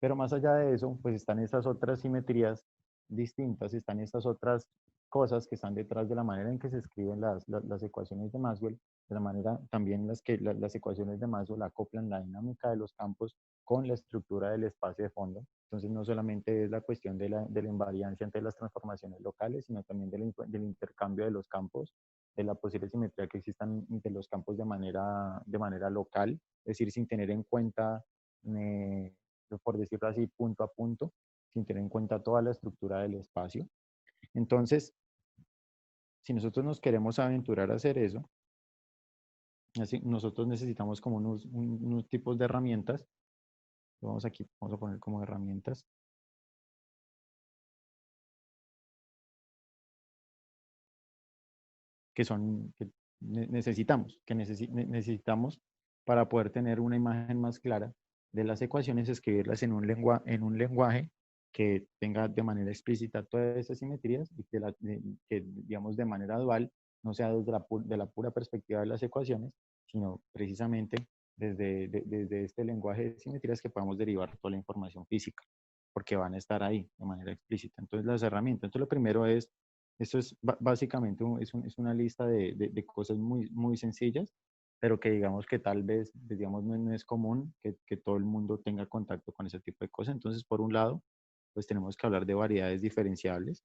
Pero más allá de eso, pues están estas otras simetrías distintas, están estas otras cosas que están detrás de la manera en que se escriben las ecuaciones de Maxwell, de la manera también en las que las ecuaciones de Maxwell acoplan la dinámica de los campos con la estructura del espacio de fondo. Entonces no solamente es la cuestión de la invariancia entre las transformaciones locales, sino también del intercambio de los campos, de la posible simetría que existan entre los campos de manera local, es decir, sin tener en cuenta por decirlo así, punto a punto, sin tener en cuenta toda la estructura del espacio. Entonces, si nosotros nos queremos aventurar a hacer eso, así, nosotros necesitamos como unos tipos de herramientas. Vamos a poner como herramientas. Que necesitamos para poder tener una imagen más clara de las ecuaciones, escribirlas en un lenguaje que tenga de manera explícita todas esas simetrías y que digamos, de manera dual, no sea desde de la pura perspectiva de las ecuaciones, sino precisamente desde este lenguaje de simetrías que podamos derivar toda la información física, porque van a estar ahí de manera explícita. Entonces, las herramientas. Entonces, lo primero es, esto es básicamente es una lista de cosas muy sencillas, pero que digamos que tal vez, digamos, no es común que todo el mundo tenga contacto con ese tipo de cosas. Entonces, por un lado, pues tenemos que hablar de variedades diferenciables.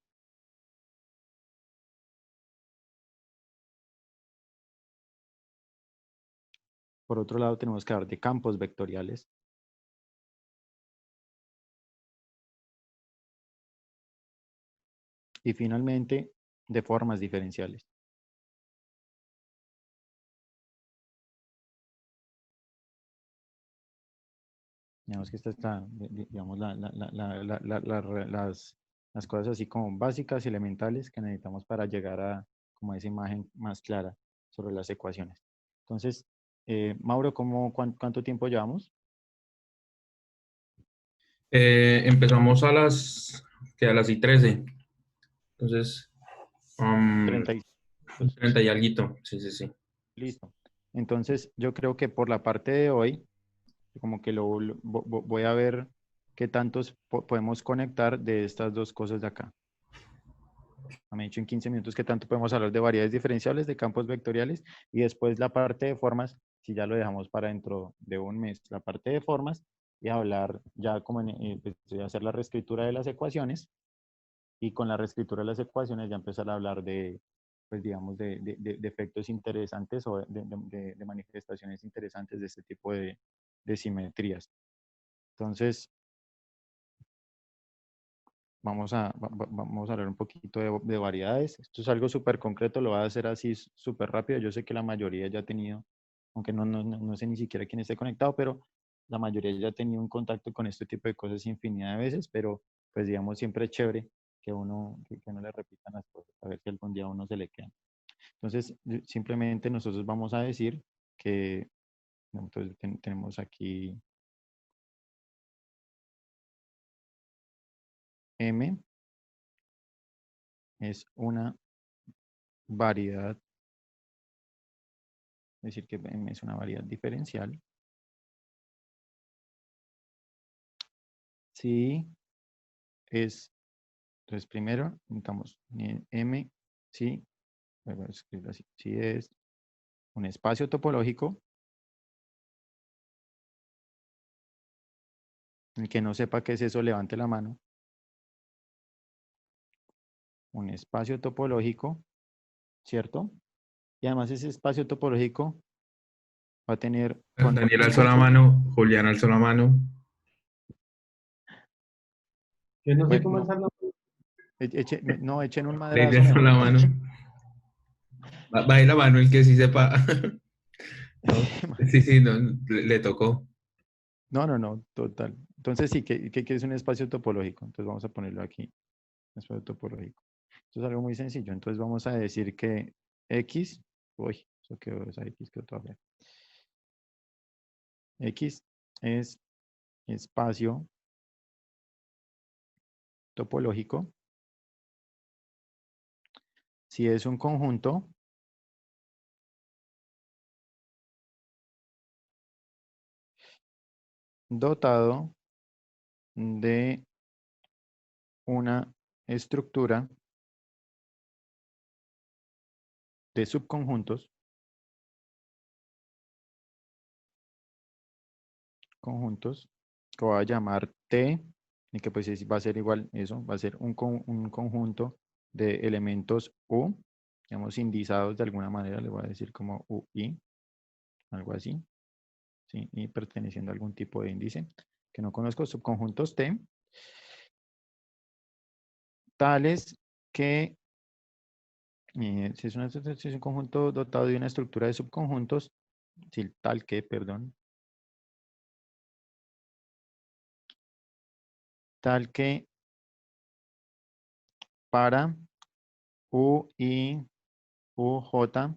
Por otro lado, tenemos que hablar de campos vectoriales. Y finalmente, de formas diferenciales. Digamos que esta está, digamos, las cosas así como básicas y elementales que necesitamos para llegar a como esa imagen más clara sobre las ecuaciones. Entonces, Mauro, ¿cuánto tiempo llevamos? Empezamos a las y 13. Entonces, 30 y- 30 y alguito. Sí, sí, sí. Listo. Entonces, yo creo que por la parte de hoy, como que voy a ver qué tantos podemos conectar de estas dos cosas de acá. Me he dicho en 15 minutos que tanto podemos hablar de variedades diferenciables, de campos vectoriales, y después la parte de formas, si ya lo dejamos para dentro de un mes, la parte de formas, y hablar ya como pues, hacer la reescritura de las ecuaciones, y con la reescritura de las ecuaciones ya empezar a hablar de, pues digamos, de efectos interesantes o de manifestaciones interesantes de este tipo de simetrías. Entonces, vamos a hablar un poquito de variedades. Esto es algo súper concreto, lo voy a hacer así súper rápido. Yo sé que la mayoría ya ha tenido, aunque no sé ni siquiera quién esté conectado, pero la mayoría ya ha tenido un contacto con este tipo de cosas infinidad de veces, pero pues digamos siempre es chévere que uno le repitan las cosas, a ver si algún día a uno se le queda. Entonces, simplemente nosotros vamos a decir que, entonces tenemos aquí M es una variedad, es decir, que M es una variedad diferencial. Si es, entonces primero necesitamos M, si, voy a escribirlo así, si es un espacio topológico, el que no sepa qué es eso, levante la mano. Un espacio topológico, ¿cierto? Y además ese espacio topológico va a tener Daniel alzó la conjuntos. mano, Julián alzó la mano. Yo no sé Bueno, cómo no, hacerlo. no, echen un Lady madrazo alzó mejor. la mano. Va a ir la mano el que sí sepa. ¿No? Sí, sí, no, le tocó. No, total. Entonces sí, ¿qué es un espacio topológico? Entonces vamos a ponerlo aquí, espacio topológico. Esto es algo muy sencillo. Entonces vamos a decir que X, uy, eso quedó, esa X quedó toda fea. X es espacio topológico. Si es un conjunto dotado de una estructura de subconjuntos, conjuntos, que voy a llamar T, y que pues va a ser igual eso, va a ser un conjunto de elementos U, digamos, indizados de alguna manera, le voy a decir como UI, algo así, ¿sí? Y perteneciendo a algún tipo de índice, que no conozco, subconjuntos T, tales que, si es un conjunto dotado de una estructura de subconjuntos, si tal que, perdón, tal que para U, I, U, J,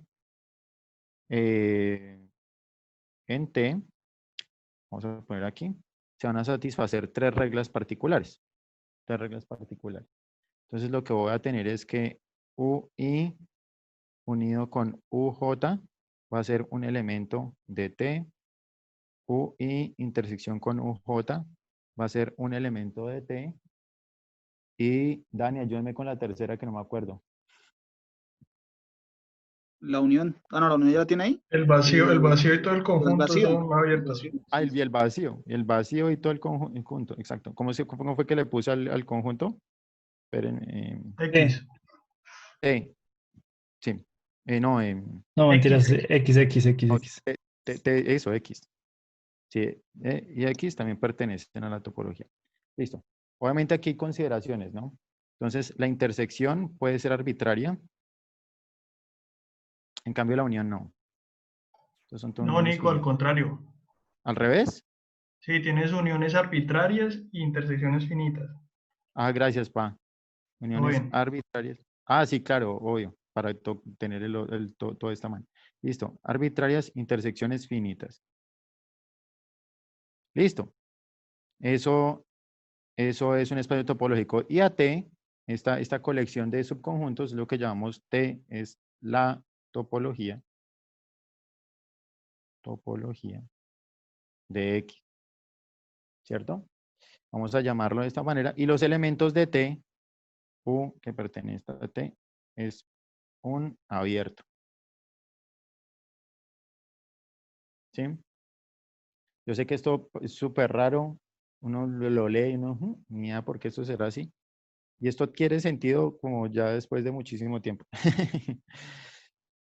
en T, vamos a poner aquí, se van a satisfacer tres reglas particulares. Tres reglas particulares. Entonces lo que voy a tener es que UI unido con UJ va a ser un elemento de T. UI intersección con UJ va a ser un elemento de T. Y Dani, ayúdame con la tercera que no me acuerdo. La unión. Ah, no, la unión ya la tiene ahí. El vacío y todo el El conjunto vacío. son El abiertos. vacío. Ah, Sí, sí. el vacío y todo el conjunto, exacto. ¿Cómo fue que le puse al conjunto? Esperen, X. T, sí. No, No, mentiras, X. no, XXXX. eso, X. Sí, y X también pertenecen a la topología. Listo. Obviamente aquí hay consideraciones, ¿no? Entonces, la intersección puede ser arbitraria. En cambio, la unión no. Entonces, son todas No, uniones Nico, al finitas. contrario. ¿Al revés? Sí, tienes uniones arbitrarias e intersecciones finitas. Ah, gracias, Pa. Todo Uniones bien. arbitrarias. Ah, sí, claro, obvio, para tener todo esta mano. Listo. Arbitrarias, intersecciones finitas. Listo. Eso es un espacio topológico. Y a T, esta colección de subconjuntos, lo que llamamos T, es la topología de X, ¿cierto? Vamos a llamarlo de esta manera. Y los elementos de T U que pertenece a T es un abierto. ¿Sí? Yo sé que esto es súper raro, uno lo lee y uno, ni idea por qué esto será así. Y esto adquiere sentido como ya después de muchísimo tiempo.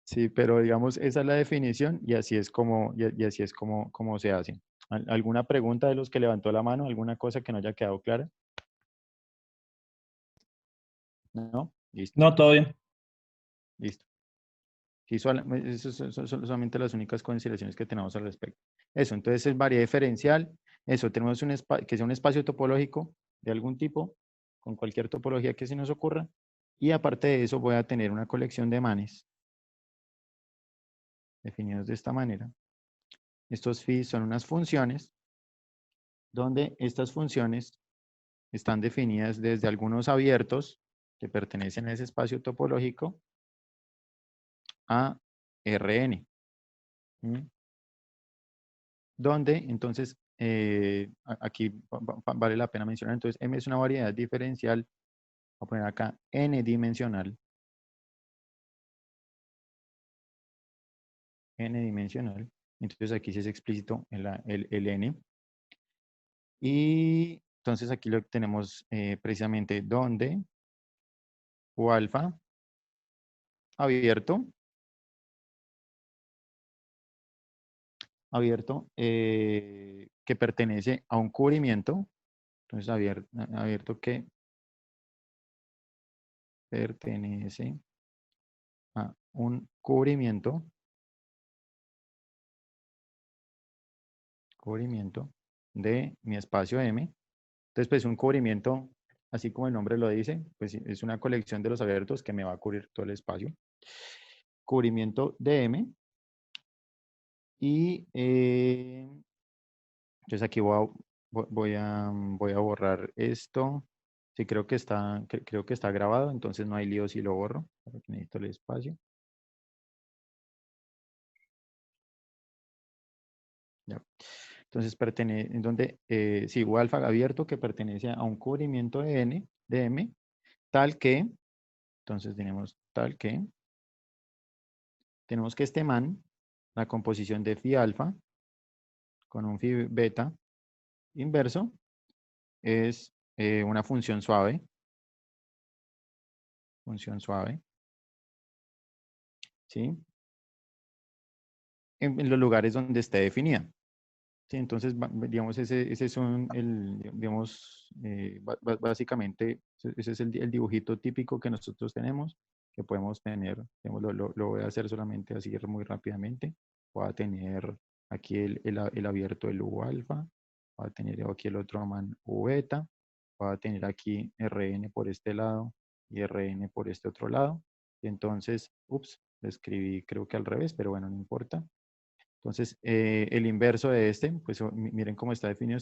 Sí, pero digamos, esa es la definición y así es y así es como se hace. ¿Alguna pregunta de los que levantó la mano? ¿Alguna cosa que no haya quedado clara? ¿No? Listo, No, todo bien. listo. Sí, esas son solamente las únicas consideraciones que tenemos al respecto. Eso, entonces es variedad diferencial. Eso, tenemos que sea un espacio topológico de algún tipo, con cualquier topología que se nos ocurra. Y aparte de eso, voy a tener una colección de manes definidos de esta manera. Estos phi son unas funciones donde estas funciones están definidas desde algunos abiertos que pertenecen a ese espacio topológico a Rn. ¿Mm? Donde entonces, aquí vale la pena mencionar, entonces M es una variedad diferencial, voy a poner acá n dimensional, entonces aquí sí es explícito el n, y entonces aquí lo tenemos precisamente donde U alfa abierto, que pertenece a un cubrimiento, entonces abierto que pertenece a un cubrimiento de mi espacio M. Entonces, pues un cubrimiento, así como el nombre lo dice, pues es una colección de los abiertos que me va a cubrir todo el espacio. Cubrimiento de M. Y entonces aquí voy a borrar esto. Sí, creo que está grabado, entonces no hay lío si lo borro, porque necesito el espacio. Ya. Entonces pertenece, sí, U alfa abierto que pertenece a un cubrimiento de M, tal que, entonces tenemos que este man, la composición de phi alfa con un phi beta inverso, es una función suave, ¿sí? En los lugares donde esté definida. Sí, entonces, digamos, ese es digamos, básicamente, ese es el dibujito típico que nosotros tenemos, que podemos tener, digamos, lo voy a hacer solamente así muy rápidamente. Voy a tener aquí el abierto del U alfa, voy a tener aquí el otro man U beta, voy a tener aquí Rn por este lado y Rn por este otro lado. Y entonces, ups, lo escribí creo que al revés, pero bueno, no importa. Entonces, el inverso de este, pues miren cómo está definido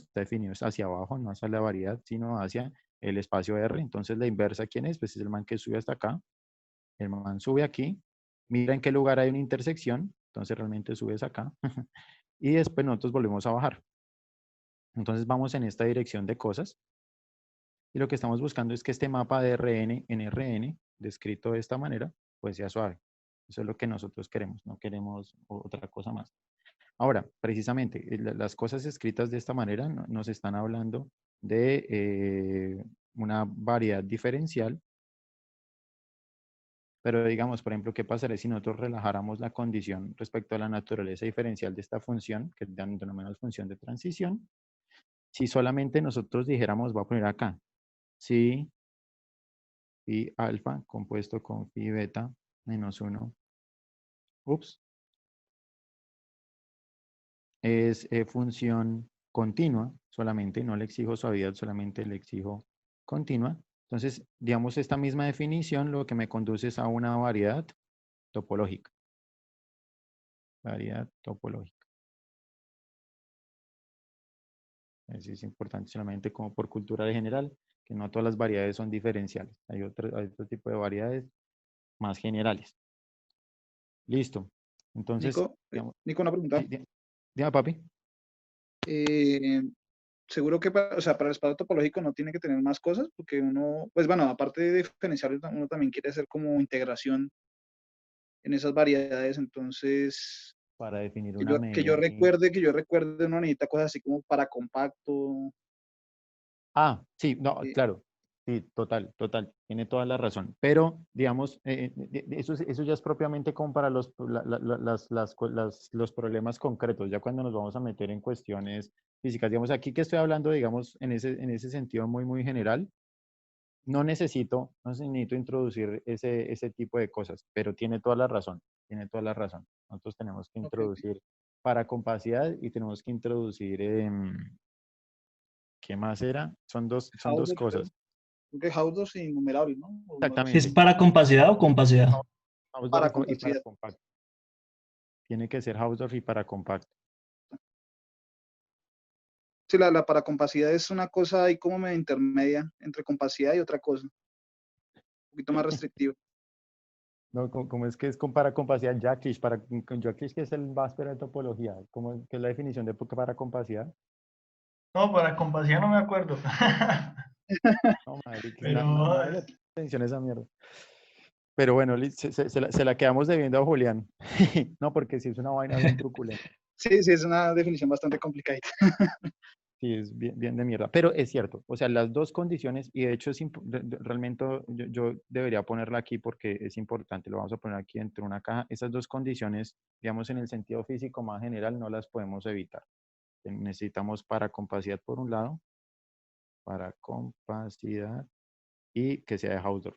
es hacia abajo, no hacia la variedad, sino hacia el espacio R. Entonces, la inversa, ¿quién es? Pues es el man que sube hasta acá, el man sube aquí, mira en qué lugar hay una intersección, entonces realmente subes acá, y después nosotros volvemos a bajar. Entonces, vamos en esta dirección de cosas, y lo que estamos buscando es que este mapa de Rn en Rn, descrito de esta manera, pues sea suave. Eso es lo que nosotros queremos, no queremos otra cosa más. Ahora, precisamente, las cosas escritas de esta manera nos están hablando de una variedad diferencial, pero digamos, por ejemplo, ¿qué pasaría si nosotros relajáramos la condición respecto a la naturaleza diferencial de esta función, que denominamos función de transición? Si solamente nosotros dijéramos, voy a poner acá, si phi alfa compuesto con phi beta menos 1, ups, es función continua, solamente, no le exijo suavidad, solamente le exijo continua. Entonces, digamos, esta misma definición lo que me conduce es a una variedad topológica. Variedad topológica. Eso es importante solamente como por cultura de general, que no todas las variedades son diferenciales. Hay otro tipo de variedades más generales. Listo. Entonces, Nico, digamos, Nico, una pregunta. dime, papi. seguro que o sea, para el espacio topológico no tiene que tener más cosas, porque uno, pues bueno, aparte de diferenciarlo, uno también quiere hacer como integración en esas variedades, entonces, Para definir que una yo, que yo medida ahí. recuerde, que yo recuerde, uno necesita cosas así como para compacto. Ah, sí, no, eh, claro. Sí, total, total. Tiene toda la razón. Pero, digamos, eso, eso ya es propiamente como para los problemas concretos, ya cuando nos vamos a meter en cuestiones físicas. Digamos, aquí que estoy hablando, digamos, en ese sentido muy, muy general, no necesito introducir ese tipo de cosas, pero tiene toda la razón, tiene toda la razón. Nosotros tenemos que ok, ok. introducir para compacidad y tenemos que introducir, ¿qué más era? Son dos Hausdorff, creo. cosas. Creo que Hausdorff y innumerables, ¿no? O no ¿Es Exactamente. sé, para compacidad o compacidad? Hausdorff para y para compacidad. compacto. Tiene que ser Hausdorff y para compacto. Sí, la para compacidad es una cosa ahí como medio intermedia entre compacidad y otra cosa, un poquito más restrictiva. No, ¿cómo es que es para compacidad? Jackish, con Jackish, que es el máster de topología. ¿Qué es la definición de para compacidad? No, para compacidad no me acuerdo. No, madre, que Pero nadie le pone atención a esa mierda. Pero bueno, se la quedamos debiendo a Julián. No, porque sí es una vaina bien truculenta. Sí, sí, es una definición bastante complicada. Sí, es bien, bien de mierda. Pero es cierto, o sea, las dos condiciones, y de hecho realmente yo debería ponerla aquí porque es importante, lo vamos a poner aquí dentro de una caja. Esas dos condiciones, digamos, en el sentido físico más general, no las podemos evitar. Necesitamos para compacidad por un lado, para compacidad y que sea de Hausdorff.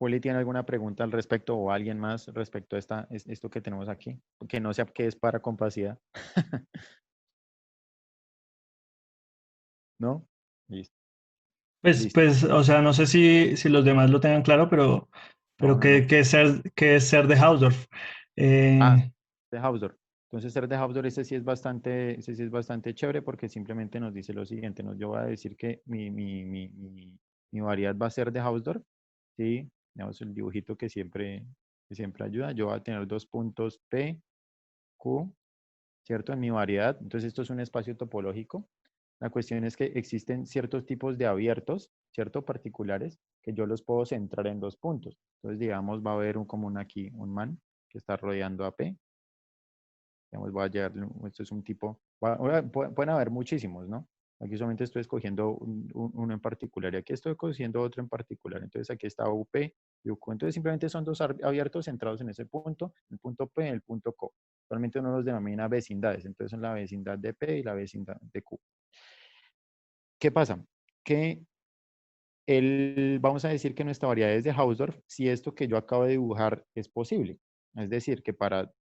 Juli, ¿tiene alguna pregunta al respecto o alguien más respecto a esto que tenemos aquí? Que no sea qué es para compacidad. ¿No? Listo. Listo. Pues, o sea, no sé si los demás lo tengan claro, No, pero no, no. qué es ser de Hausdorff. Ah, Eh, de Hausdorff. Entonces, ser de Hausdorff, ese sí es bastante chévere porque simplemente nos dice lo siguiente, yo voy a decir que mi variedad va a ser de Hausdorff, ¿sí? Digamos el dibujito que siempre ayuda. Yo voy a tener dos puntos P, Q, ¿cierto? En mi variedad. Entonces, esto es un espacio topológico. La cuestión es que existen ciertos tipos de abiertos, ¿cierto? Particulares, que yo los puedo centrar en dos puntos. Entonces, digamos, va a haber un común aquí, un man que está rodeando a P. Digamos, voy a llevarle, esto es un tipo, ahora pueden haber muchísimos, ¿no? Aquí solamente estoy escogiendo uno en particular y aquí estoy escogiendo otro en particular. Entonces aquí está UP y UQ. Entonces simplemente son dos abiertos centrados en ese punto, el punto P y el punto Q. Realmente uno los denomina vecindades. Entonces son la vecindad de P y la vecindad de Q. ¿Qué pasa? Que vamos a decir que nuestra variedad es de Hausdorff si esto que yo acabo de dibujar es posible. Es decir, que para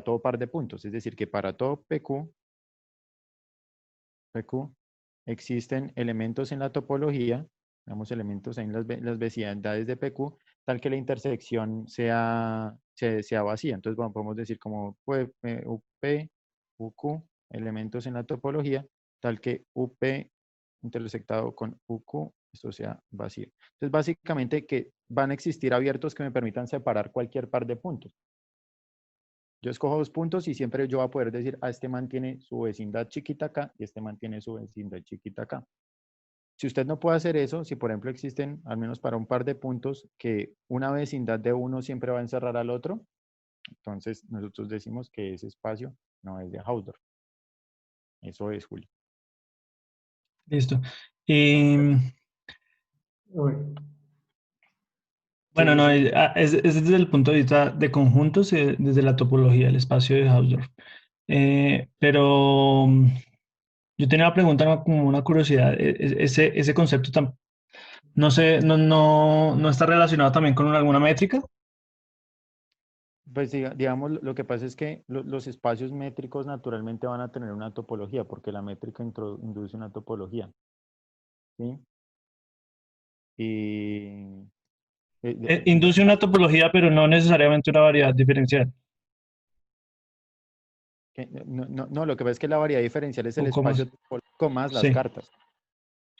todo par de puntos, es decir, que para todo PQ existen elementos en la topología, digamos elementos en las vecindades de PQ, tal que la intersección sea vacía. Entonces, bueno, podemos decir como UP, UQ, elementos en la topología, tal que UP intersectado con UQ, esto sea vacío. Entonces, básicamente que van a existir abiertos que me permitan separar cualquier par de puntos. Yo escojo dos puntos y siempre yo voy a poder decir, este mantiene su vecindad chiquita acá y este mantiene su vecindad chiquita acá. Si usted no puede hacer eso, si por ejemplo existen, al menos para un par de puntos, que una vecindad de uno siempre va a encerrar al otro, entonces nosotros decimos que ese espacio no es de Hausdorff. Eso es, Julio. listo. Y, uy, Sí, bueno, sí, no, sí. es desde el punto de vista de conjuntos, desde la topología, el espacio de Hausdorff. Pero yo tenía una pregunta, como una curiosidad. Ese concepto no sé, no está relacionado también con alguna métrica. Pues digamos, lo que pasa es que los espacios métricos naturalmente van a tener una topología, porque la métrica induce una topología. ¿Sí? Y Induce una topología, pero no necesariamente una variedad diferencial. no, lo que pasa es que la variedad diferencial es el ¿O cómo espacio es? topológico más las Sí. cartas.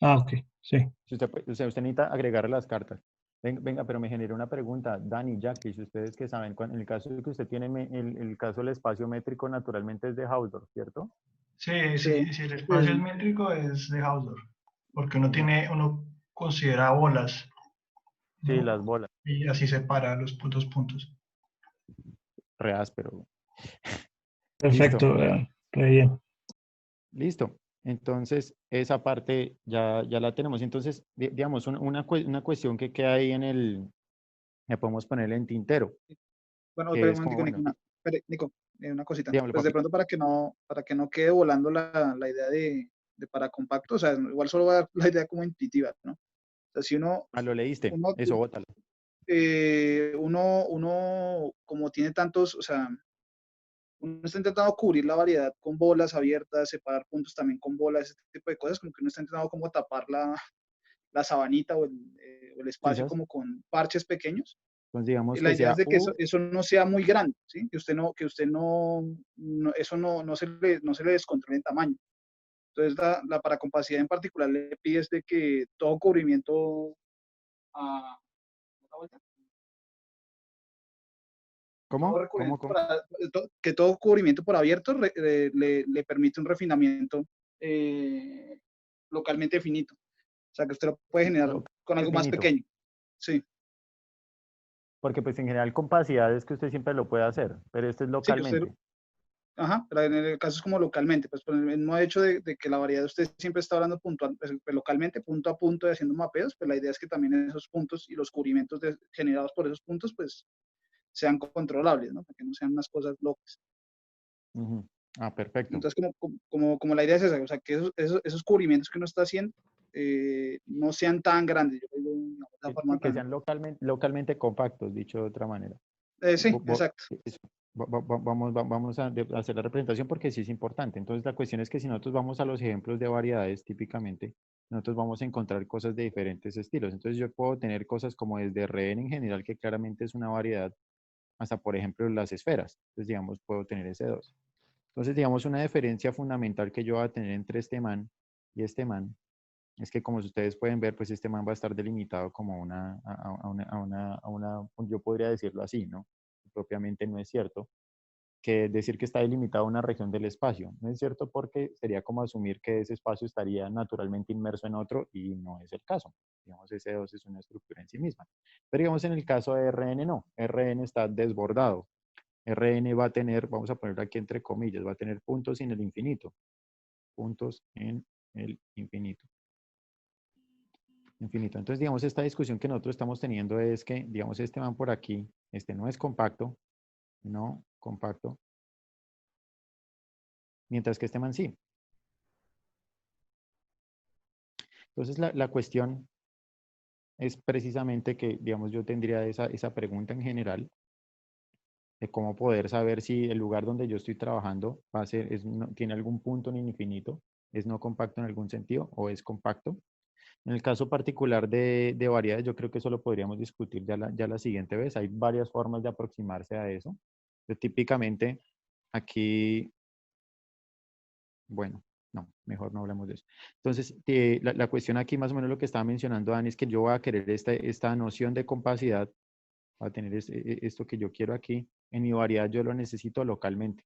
Ah, ok, sí. Si usted necesita agregar las cartas. Venga, pero me genera una pregunta. Dani, Jackie, si ustedes que saben, en el caso de que usted tiene el caso del espacio métrico, naturalmente es de Hausdorff, ¿cierto? Sí, Sí, sí, si el espacio es sí, métrico es de Hausdorff, porque Ya. uno considera bolas, Sí, ¿no? las bolas, Y así separa los puntos. re áspero. Listo, Perfecto, re bien. listo. Entonces, esa parte ya la tenemos. Entonces, digamos, una cuestión que queda ahí le podemos poner en tintero, bueno, que espera un es como, momentico, bueno, Nico, Nico, una cosita. dígamelo, Pues de papi. pronto para que no quede volando la idea de para compacto, o sea, igual solo va a dar la idea como intuitiva, ¿no? O sea, si Ah, lo leíste. uno, Eso, bótalo. uno como tiene tantos, o sea, uno está intentando cubrir la variedad con bolas abiertas, separar puntos también con bolas, ese tipo de cosas, como que uno está intentando como tapar la sabanita o el espacio Quizás, como con parches pequeños. pues digamos La que idea es sea de que U. eso no sea muy grande, ¿sí? Que usted eso no se le descontrole en tamaño. Entonces, para compacidad en particular le pides de que todo cubrimiento a, todo ¿Cómo? ¿Cómo? recubrimiento ¿Cómo? que todo cubrimiento por abierto le permite un refinamiento eh, localmente finito. O sea, que usted lo puede generar Lo con algo más infinito. pequeño. Sí, Porque pues en general con capacidad es que usted siempre lo puede hacer, pero esto es sí, que usted, localmente. ajá, pero en el caso es como localmente, pues por el mismo hecho de que la variedad usted siempre está hablando puntual, pues, localmente, punto a punto y haciendo mapeos, pues la idea es que también esos puntos y los cubrimientos generados por esos puntos, pues sean controlables, ¿no? Para que no sean unas cosas locas. Ujú. Ah, perfecto. Entonces, como la idea es esa, o sea, que esos cubrimientos que uno está haciendo no sean tan grandes, yo digo, digamos, de una forma Sí, que tan... sean localmente compactos, dicho de otra manera. sí, exacto. Eso. Vamos a hacer la representación porque sí es importante. Entonces, la cuestión es que si nosotros vamos a los ejemplos de variedades, típicamente, nosotros vamos a encontrar cosas de diferentes estilos. Entonces, yo puedo tener cosas como desde RN en general, que claramente es una variedad, hasta, por ejemplo, las esferas. Entonces, digamos, puedo tener ese 2. Entonces, digamos, una diferencia fundamental que yo voy a tener entre este man y este man es que, como ustedes pueden ver, pues este man va a estar delimitado como yo podría decirlo así, ¿no? Propiamente no es cierto, que decir que está delimitado a una región del espacio. No es cierto porque sería como asumir que ese espacio estaría naturalmente inmerso en otro y no es el caso. Digamos, ese 2 es una estructura en sí misma. Pero digamos, en el caso de RN no. RN está desbordado. RN va a tener, vamos a ponerlo aquí entre comillas, va a tener puntos en el infinito. Puntos en el infinito. Infinito. Entonces, digamos, esta discusión que nosotros estamos teniendo es que, digamos, este man por aquí, este no es compacto, no compacto, mientras que este man sí. Entonces, la cuestión es precisamente que, digamos, yo tendría esa pregunta en general de cómo poder saber si el lugar donde yo estoy trabajando va a ser, tiene algún punto en el infinito, es no compacto en algún sentido o es compacto. En el caso particular de variedades, yo creo que eso lo podríamos discutir ya la siguiente vez. Hay varias formas de aproximarse a eso. Típicamente, aquí, bueno, no, mejor no hablemos de eso. Entonces, la cuestión aquí, más o menos lo que estaba mencionando Dani, es que yo voy a querer esta noción de compacidad, voy a tener esto que yo quiero aquí. En mi variedad yo lo necesito localmente.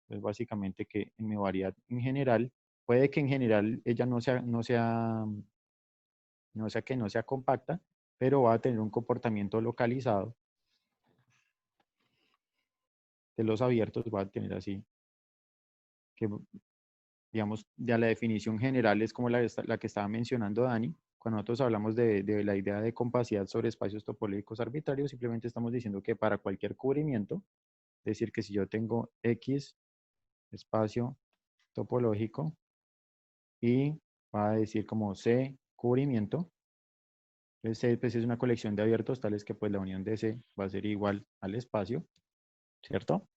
Entonces, básicamente que en mi variedad en general, puede que en general ella no sea compacta, pero va a tener un comportamiento localizado de los abiertos, va a tener así, que digamos, ya la definición general es como la que estaba mencionando Dani. Cuando nosotros hablamos de la idea de compacidad sobre espacios topológicos arbitrarios, simplemente estamos diciendo que para cualquier cubrimiento, es decir, que si yo tengo X espacio topológico y va a decir como C cubrimiento, entonces C pues, es una colección de abiertos tales que pues la unión de C va a ser igual al espacio, ¿cierto?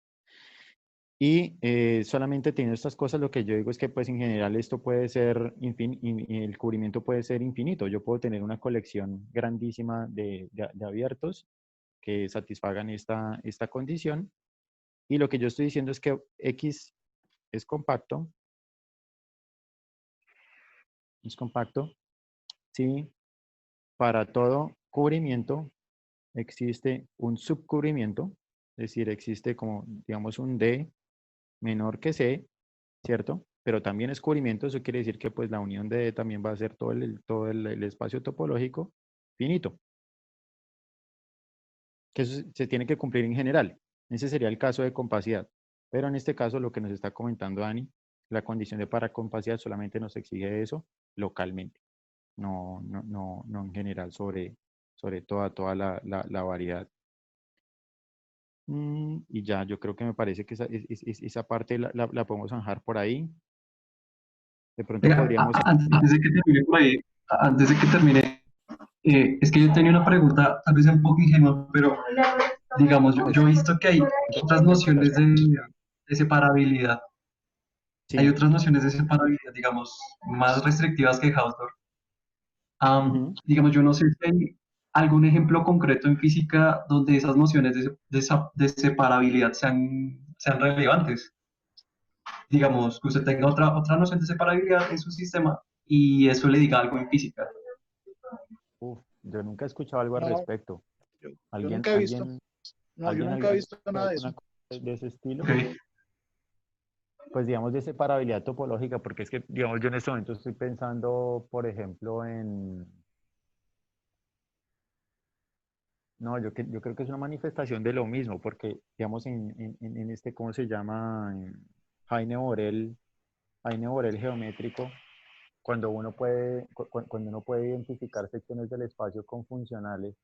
Y solamente teniendo estas cosas, lo que yo digo es que pues en general esto puede ser, el cubrimiento puede ser infinito. Yo puedo tener una colección grandísima de abiertos que satisfagan esta condición. Y lo que yo estoy diciendo es que X es compacto, sí, para todo cubrimiento, existe un subcubrimiento, es decir, existe como, digamos, un D menor que C, ¿cierto? Pero también es cubrimiento, eso quiere decir que pues la unión de D también va a ser todo el espacio topológico finito, que eso se tiene que cumplir en general. Ese sería el caso de compacidad. Pero en este caso, lo que nos está comentando Dani, la condición de paracompacidad solamente nos exige eso localmente, no en general sobre toda la variedad. Y ya, yo creo que me parece que esa parte la podemos zanjar por ahí. De pronto Venga, podríamos... antes de que termine por ahí, antes de que termine, es que yo tenía una pregunta, tal vez un poco ingenua, pero digamos, yo he visto que hay otras nociones de separabilidad. Hay Sí. otras nociones de separabilidad, digamos, más restrictivas que Hausdorff. Ujú. Digamos, yo no sé si hay algún ejemplo concreto en física donde esas nociones de separabilidad sean relevantes. Digamos, que usted tenga otra noción de separabilidad en su sistema y eso le diga algo en física. Uf, yo nunca he escuchado algo al No, respecto. yo ¿Alguien, nunca he visto, alguien, no, yo alguien nunca he había visto escuchado nada de eso. alguna cosa de ese estilo? Ok, Pues digamos de separabilidad topológica, porque es que, digamos, yo en este momento estoy pensando, por ejemplo, no, yo creo que es una manifestación de lo mismo, porque, digamos, en este, ¿cómo se llama? En Heine Borel geométrico, cuando uno puede identificar secciones del espacio con funcionales,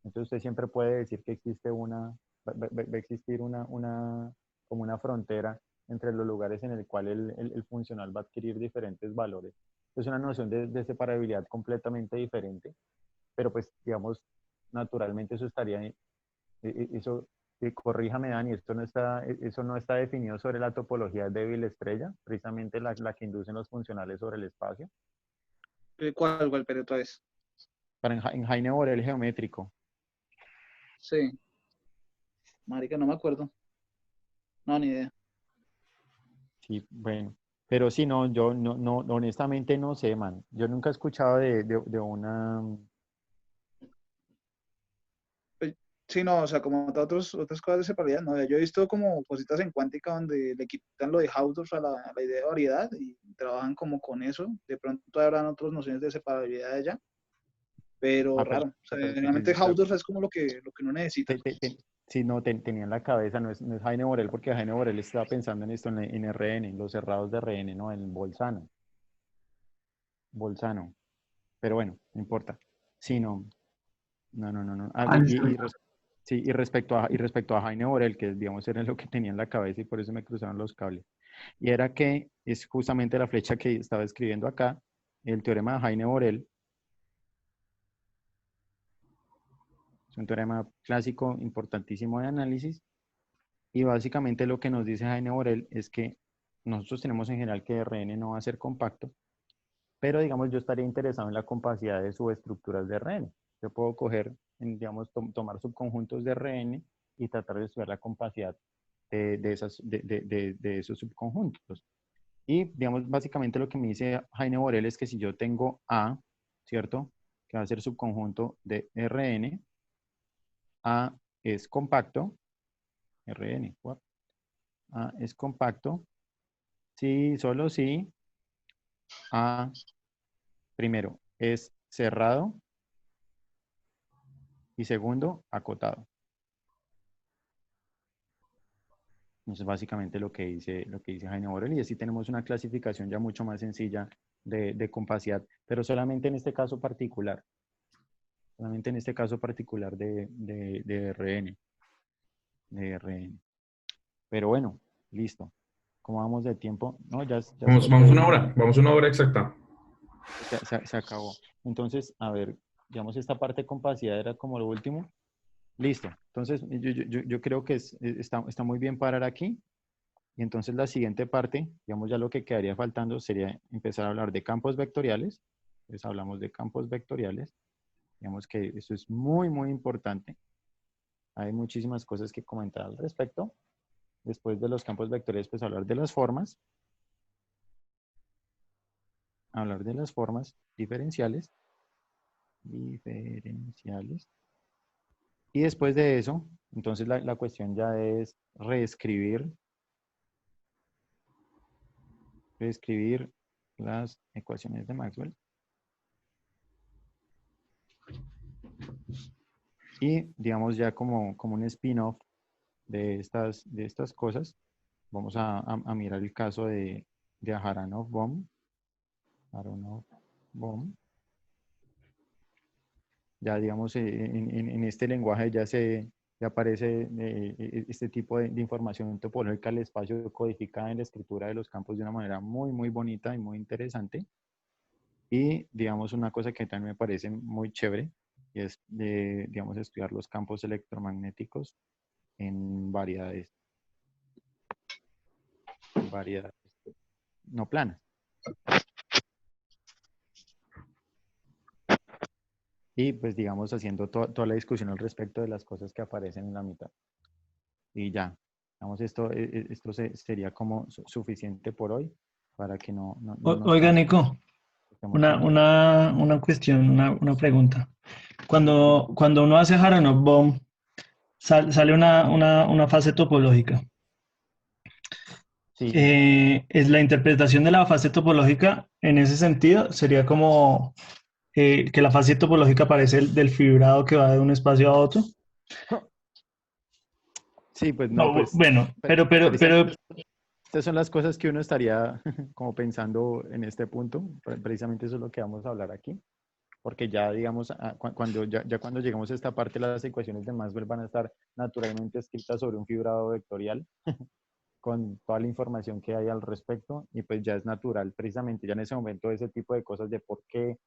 entonces usted siempre puede decir que existe va a existir como una frontera entre los lugares en el cual el funcional va a adquirir diferentes valores. Es una noción de separabilidad completamente diferente, pero pues, digamos, naturalmente eso estaría, eso, corríjame Dani, eso no está definido sobre la topología débil estrella, precisamente la que inducen los funcionales sobre el espacio. ¿Cuál, pero otra vez? En Heine Borel geométrico. Sí, marica, no me acuerdo. No, ni idea. Sí, bueno. Pero sí, no, yo no, honestamente no sé, man. Yo nunca he escuchado de una... Pues, sí, no, o sea, como otras cosas de separidad, no, yo he visto como cositas en cuántica donde le quitan lo de Hausdorff a la idea de variedad y trabajan como con eso. De pronto habrán otras nociones de separabilidad allá, pero Ah, raro. O sea, pero sí, realmente Hausdorff es como lo que uno necesita. sí, no, tenía en la cabeza, no es Heine Borel, porque Heine Borel estaba pensando en esto, en RN, en los cerrados de RN, ¿no? En Bolzano. Pero bueno, no importa. Sí, no. Ah, listo. sí, y respecto a Heine Borel, que digamos era lo que tenía en la cabeza y por eso me cruzaron los cables. Y era que es justamente la flecha que estaba escribiendo acá, el teorema de Heine Borel. Es un teorema clásico importantísimo de análisis. Y básicamente lo que nos dice Heine Borel es que nosotros tenemos en general que RN no va a ser compacto, pero digamos yo estaría interesado en la compacidad de subestructuras de RN. Yo puedo coger, digamos, tomar subconjuntos de RN y tratar de estudiar la compacidad de esos subconjuntos. Y, digamos, básicamente lo que me dice Heine Borel es que si yo tengo A, ¿cierto? Que va a ser subconjunto de Rn, A es compacto, Rn, A es compacto, sí, solo si A, primero, es cerrado y segundo, acotado. Eso es básicamente lo que dice Heine Borel y así tenemos una clasificación ya mucho más sencilla de compacidad, pero solamente en este caso particular. Solamente en este caso particular de RN. Pero bueno, listo. ¿Cómo vamos de tiempo? No, ya Vamos una hora, vamos una hora exacta. se acabó. Entonces, a ver, digamos, esta parte de compacidad era como lo último. Listo. Entonces, yo creo que está muy bien parar aquí. Y entonces la siguiente parte, digamos, ya lo que quedaría faltando sería empezar a hablar de campos vectoriales. Entonces hablamos de campos vectoriales. Digamos que eso es muy, muy importante. Hay muchísimas cosas que comentar al respecto. Después de los campos vectoriales, pues hablar de las formas. Hablar de las formas diferenciales. diferenciales. Y después de eso, entonces la cuestión ya es reescribir las ecuaciones de Maxwell. Y digamos ya como un spin-off de estas cosas, vamos a mirar el caso de Aharonov-Bohm. Aharonov-Bohm. Ya digamos en este lenguaje ya aparece este tipo de información topológica del espacio codificada en la escritura de los campos de una manera muy, muy bonita y muy interesante. Y digamos una cosa que también me parece muy chévere, y es digamos estudiar los campos electromagnéticos en variedades no planas. Y pues digamos haciendo toda la discusión al respecto de las cosas que aparecen en la mitad. Y ya, digamos esto sería como suficiente por hoy para que no nos Oiga, canse. Nico, Dime. una cuestión, una pregunta. Cuando uno hace Aharonov-Bohm, sale una fase topológica. Sí, Es la interpretación de la fase topológica en ese sentido sería como que la fase topológica aparece del fibrado que va de un espacio a otro. sí, pues no, No, pues bueno, pero precisamente estas son las cosas que uno estaría como pensando en este punto. Precisamente eso es lo que vamos a hablar aquí. Porque ya, digamos, cuando lleguemos a esta parte, las ecuaciones de Maxwell van a estar naturalmente escritas sobre un fibrado vectorial con toda la información que hay al respecto y pues ya es natural, precisamente ya en ese momento ese tipo de cosas de por qué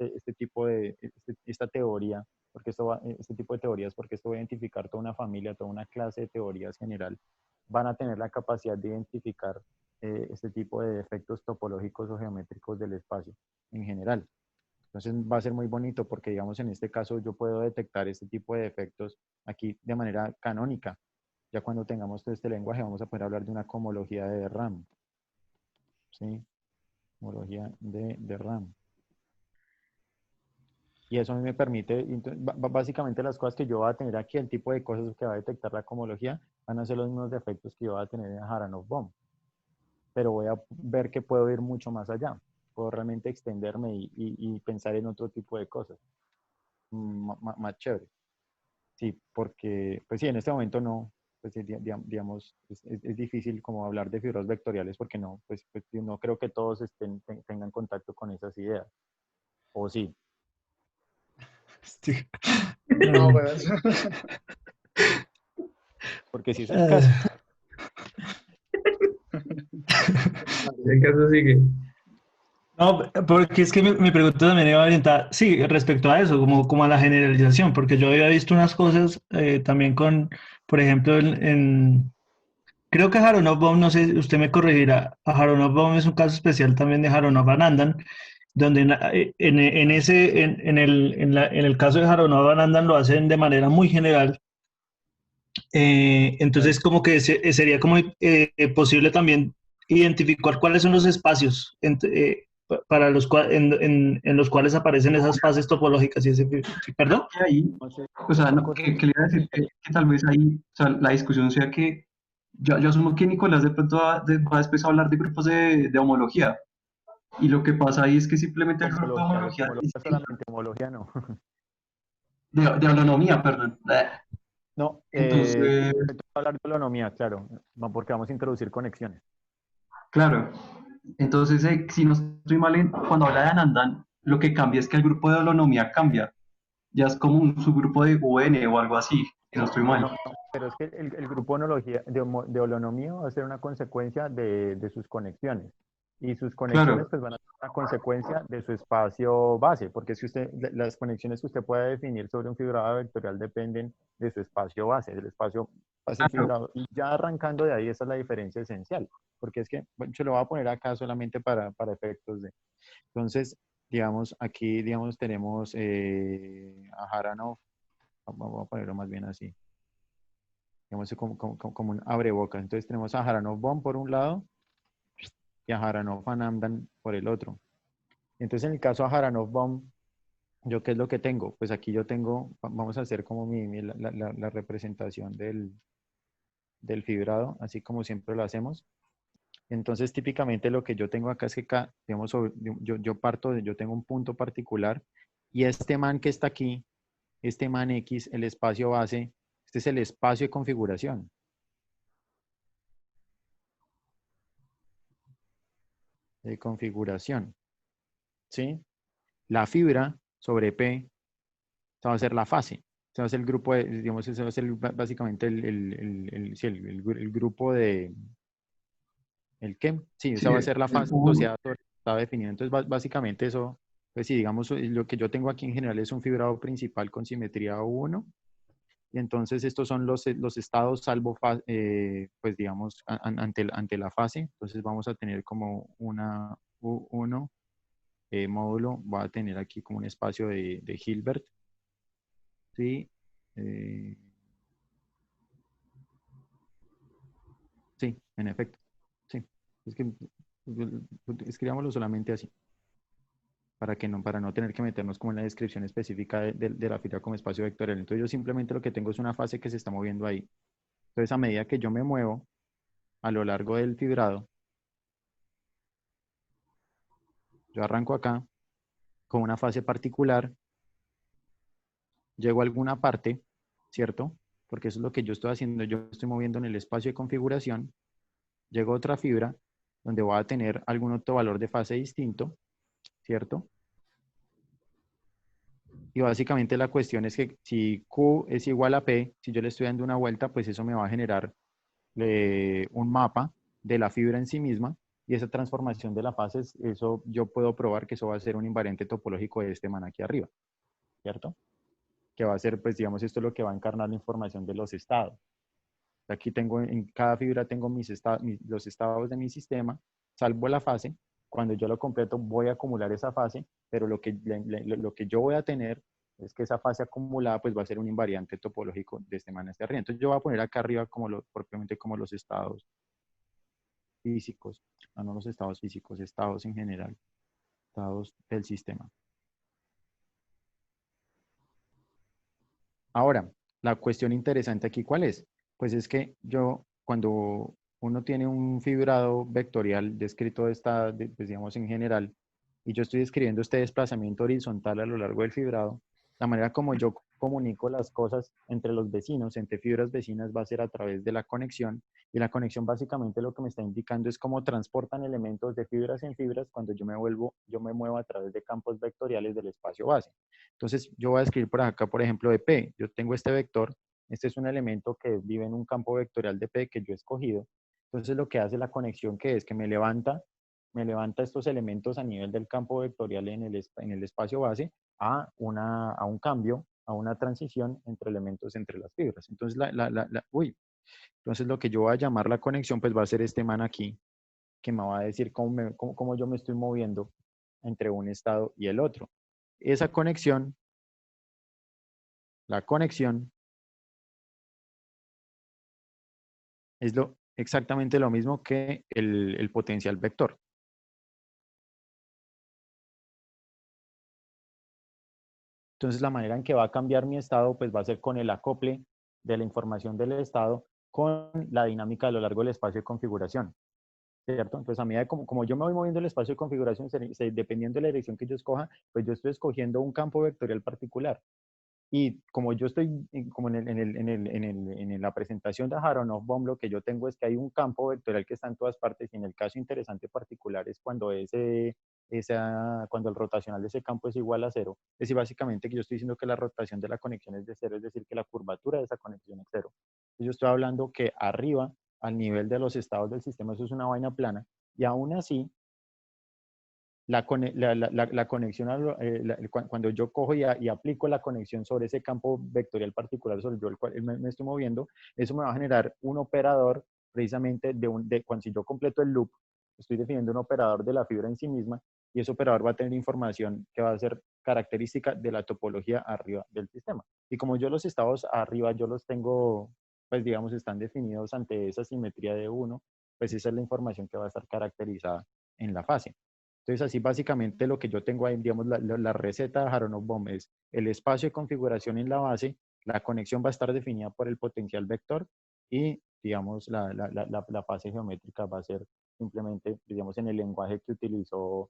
este tipo de, esta teoría, porque este tipo de teorías, porque esto va a identificar toda una familia, toda una clase de teorías general, van a tener la capacidad de identificar este tipo de efectos topológicos o geométricos del espacio en general. Entonces va a ser muy bonito porque, digamos, en este caso yo puedo detectar este tipo de efectos aquí de manera canónica. Ya cuando tengamos todo este lenguaje vamos a poder hablar de una cohomología de RAM. ¿Sí? Cohomología de RAM. Y eso a mí me permite, básicamente las cosas que yo voy a tener aquí, el tipo de cosas que va a detectar la cohomología, van a ser los mismos efectos que yo voy a tener en Aharonov-Bohm. Pero voy a ver que puedo ir mucho más allá. Puedo realmente extenderme y pensar en otro tipo de cosas. Más chévere. Sí, porque, pues sí, en este momento no, pues digamos, es difícil como hablar de fibras vectoriales porque no, pues no creo que todos tengan contacto con esas ideas. O sí. sí. No, pues. Porque si es el caso. El caso sigue. No, porque es que mi pregunta también iba orientada, sí, respecto a eso, como a la generalización, porque yo había visto unas cosas también por ejemplo, creo que Aharonov-Bohm, no sé, usted me corregirá, Aharonov-Bohm es un caso especial también de Aharonov-Anandan, donde en el caso de Aharonov-Anandan lo hacen de manera muy general. Entonces, como que sería como posible también identificar cuáles son los espacios para en los cuales aparecen esas fases topológicas. ¿Perdón? Y ahí, Entonces, o sea, son no, cosas que le iba a decir que tal vez ahí, o sea, la discusión sea que yo asumo que Nicolás de pronto va después a hablar de grupos de homología. Y lo que pasa ahí es que simplemente el grupo de de homología es homología distinto. solamente, homología no. De holonomía, perdón. No, Entonces, hablar de holonomía, claro, porque vamos a introducir conexiones. claro. Entonces, si no estoy mal, cuando habla de Anandan, lo que cambia es que el grupo de holonomía cambia. Ya es como un subgrupo de UN o algo así, si no estoy mal. No, pero es que el grupo de holonomía va a ser una consecuencia de sus conexiones. Y sus conexiones Claro, pues van a ser una consecuencia de su espacio base, porque si las conexiones que usted pueda definir sobre un fibrado vectorial dependen de su espacio base, del espacio base claro. fibrado. Y ya arrancando de ahí, esa es la diferencia esencial, porque es que, bueno, yo lo voy a poner acá solamente para efectos de... Entonces, digamos, aquí, digamos, tenemos a Haranov, vamos a ponerlo más bien así, digamos, como un abrebocas. Entonces tenemos a Aharonov-Bohm por un lado y a Aharonov-Anandan por el otro. Entonces, en el caso de Aharonov-Bohm, ¿yo qué es lo que tengo? Pues aquí yo tengo, vamos a hacer como la representación del fibrado, así como siempre lo hacemos. Entonces, típicamente lo que yo tengo acá es que, digamos, yo parto, yo tengo un punto particular y este man que está aquí, este man X, el espacio base, este es el espacio de configuración. De configuración, ¿sí? La fibra sobre P, esa va a ser la fase. Ese va a ser el grupo de, digamos, ese va a ser básicamente sí, el grupo de, ¿el qué? Sí, esa Sí, va a ser la el fase U1. asociada sobre está definido. Entonces, básicamente eso, pues sí, digamos, lo que yo tengo aquí en general es un fibrado principal con simetría U1. Y entonces estos son los estados salvo, pues digamos, ante la fase. Entonces vamos a tener como una U1 módulo, va a tener aquí como un espacio de Hilbert. Sí, eh, sí, en efecto. Sí, es que escribámoslo solamente así, para no tener que meternos como en la descripción específica de la fila como espacio vectorial. Entonces yo simplemente lo que tengo es una fase que se está moviendo ahí. Entonces a medida que yo me muevo a lo largo del fibrado, yo arranco acá con una fase particular, llego a alguna parte, ¿cierto? Porque eso es lo que yo estoy haciendo, yo estoy moviendo en el espacio de configuración, llego a otra fibra donde voy a tener algún otro valor de fase distinto, ¿cierto? Y básicamente la cuestión es que si Q es igual a P, si yo le estoy dando una vuelta, pues eso me va a generar un mapa de la fibra en sí misma y esa transformación de la fase, eso yo puedo probar que eso va a ser un invariante topológico de este man aquí arriba, ¿cierto? Que va a ser, pues digamos, esto es lo que va a encarnar la información de los estados. Aquí tengo, en cada fibra tengo los estados de mi sistema, salvo la fase. Cuando yo lo completo voy a acumular esa fase, pero lo que yo voy a tener es que esa fase acumulada pues va a ser un invariante topológico de este man hacia arriba. Entonces yo voy a poner acá arriba como propiamente como los estados físicos, no los estados físicos, estados en general, estados del sistema. Ahora, la cuestión interesante aquí, ¿cuál es? Pues es que cuando uno tiene un fibrado vectorial descrito pues digamos en general, y yo estoy describiendo este desplazamiento horizontal a lo largo del fibrado, la manera como yo comunico las cosas entre los vecinos, entre fibras vecinas, va a ser a través de la conexión, y la conexión básicamente lo que me está indicando es cómo transportan elementos de fibras en fibras cuando yo me muevo a través de campos vectoriales del espacio base. Entonces, yo voy a escribir por acá, por ejemplo, de P. Yo tengo este vector. Este es un elemento que vive en un campo vectorial de P que yo he escogido. Entonces, lo que hace la conexión que es que me levanta estos elementos a nivel del campo vectorial en el espacio base a un cambio, a una transición entre elementos entre las fibras. Entonces, entonces lo que yo voy a llamar la conexión, pues va a ser este man aquí, que me va a decir cómo yo me estoy moviendo entre un estado y el otro. Esa conexión, la conexión, es exactamente lo mismo que el potencial vector. Entonces, la manera en que va a cambiar mi estado, pues va a ser con el acople de la información del estado con la dinámica a lo largo del espacio de configuración, ¿cierto? Entonces, a medida de como yo me voy moviendo el espacio de configuración, dependiendo de la dirección que yo escoja, pues yo estoy escogiendo un campo vectorial particular. Y como yo estoy, como en la presentación de Aharonov-Bohm, lo que yo tengo es que hay un campo vectorial que está en todas partes, y en el caso interesante particular es cuando cuando el rotacional de ese campo es igual a cero. Es decir, básicamente que yo estoy diciendo que la rotación de la conexión es de cero, es decir, que la curvatura de esa conexión es cero. Yo estoy hablando que arriba, al nivel de los estados del sistema, eso es una vaina plana, y aún así, la conexión, cuando yo cojo y aplico la conexión sobre ese campo vectorial particular sobre el cual me estoy moviendo, eso me va a generar un operador precisamente cuando si yo completo el loop, estoy definiendo un operador de la fibra en sí misma, y ese operador va a tener información que va a ser característica de la topología arriba del sistema. Y como yo los estados arriba, yo los tengo, pues digamos, están definidos ante esa simetría de uno, pues esa es la información que va a estar caracterizada en la fase. Entonces, así básicamente lo que yo tengo ahí, digamos, la receta de Aharonov-Bohm es el espacio de configuración en la base, la conexión va a estar definida por el potencial vector y, digamos, la fase geométrica va a ser simplemente, digamos, en el lenguaje que utilizó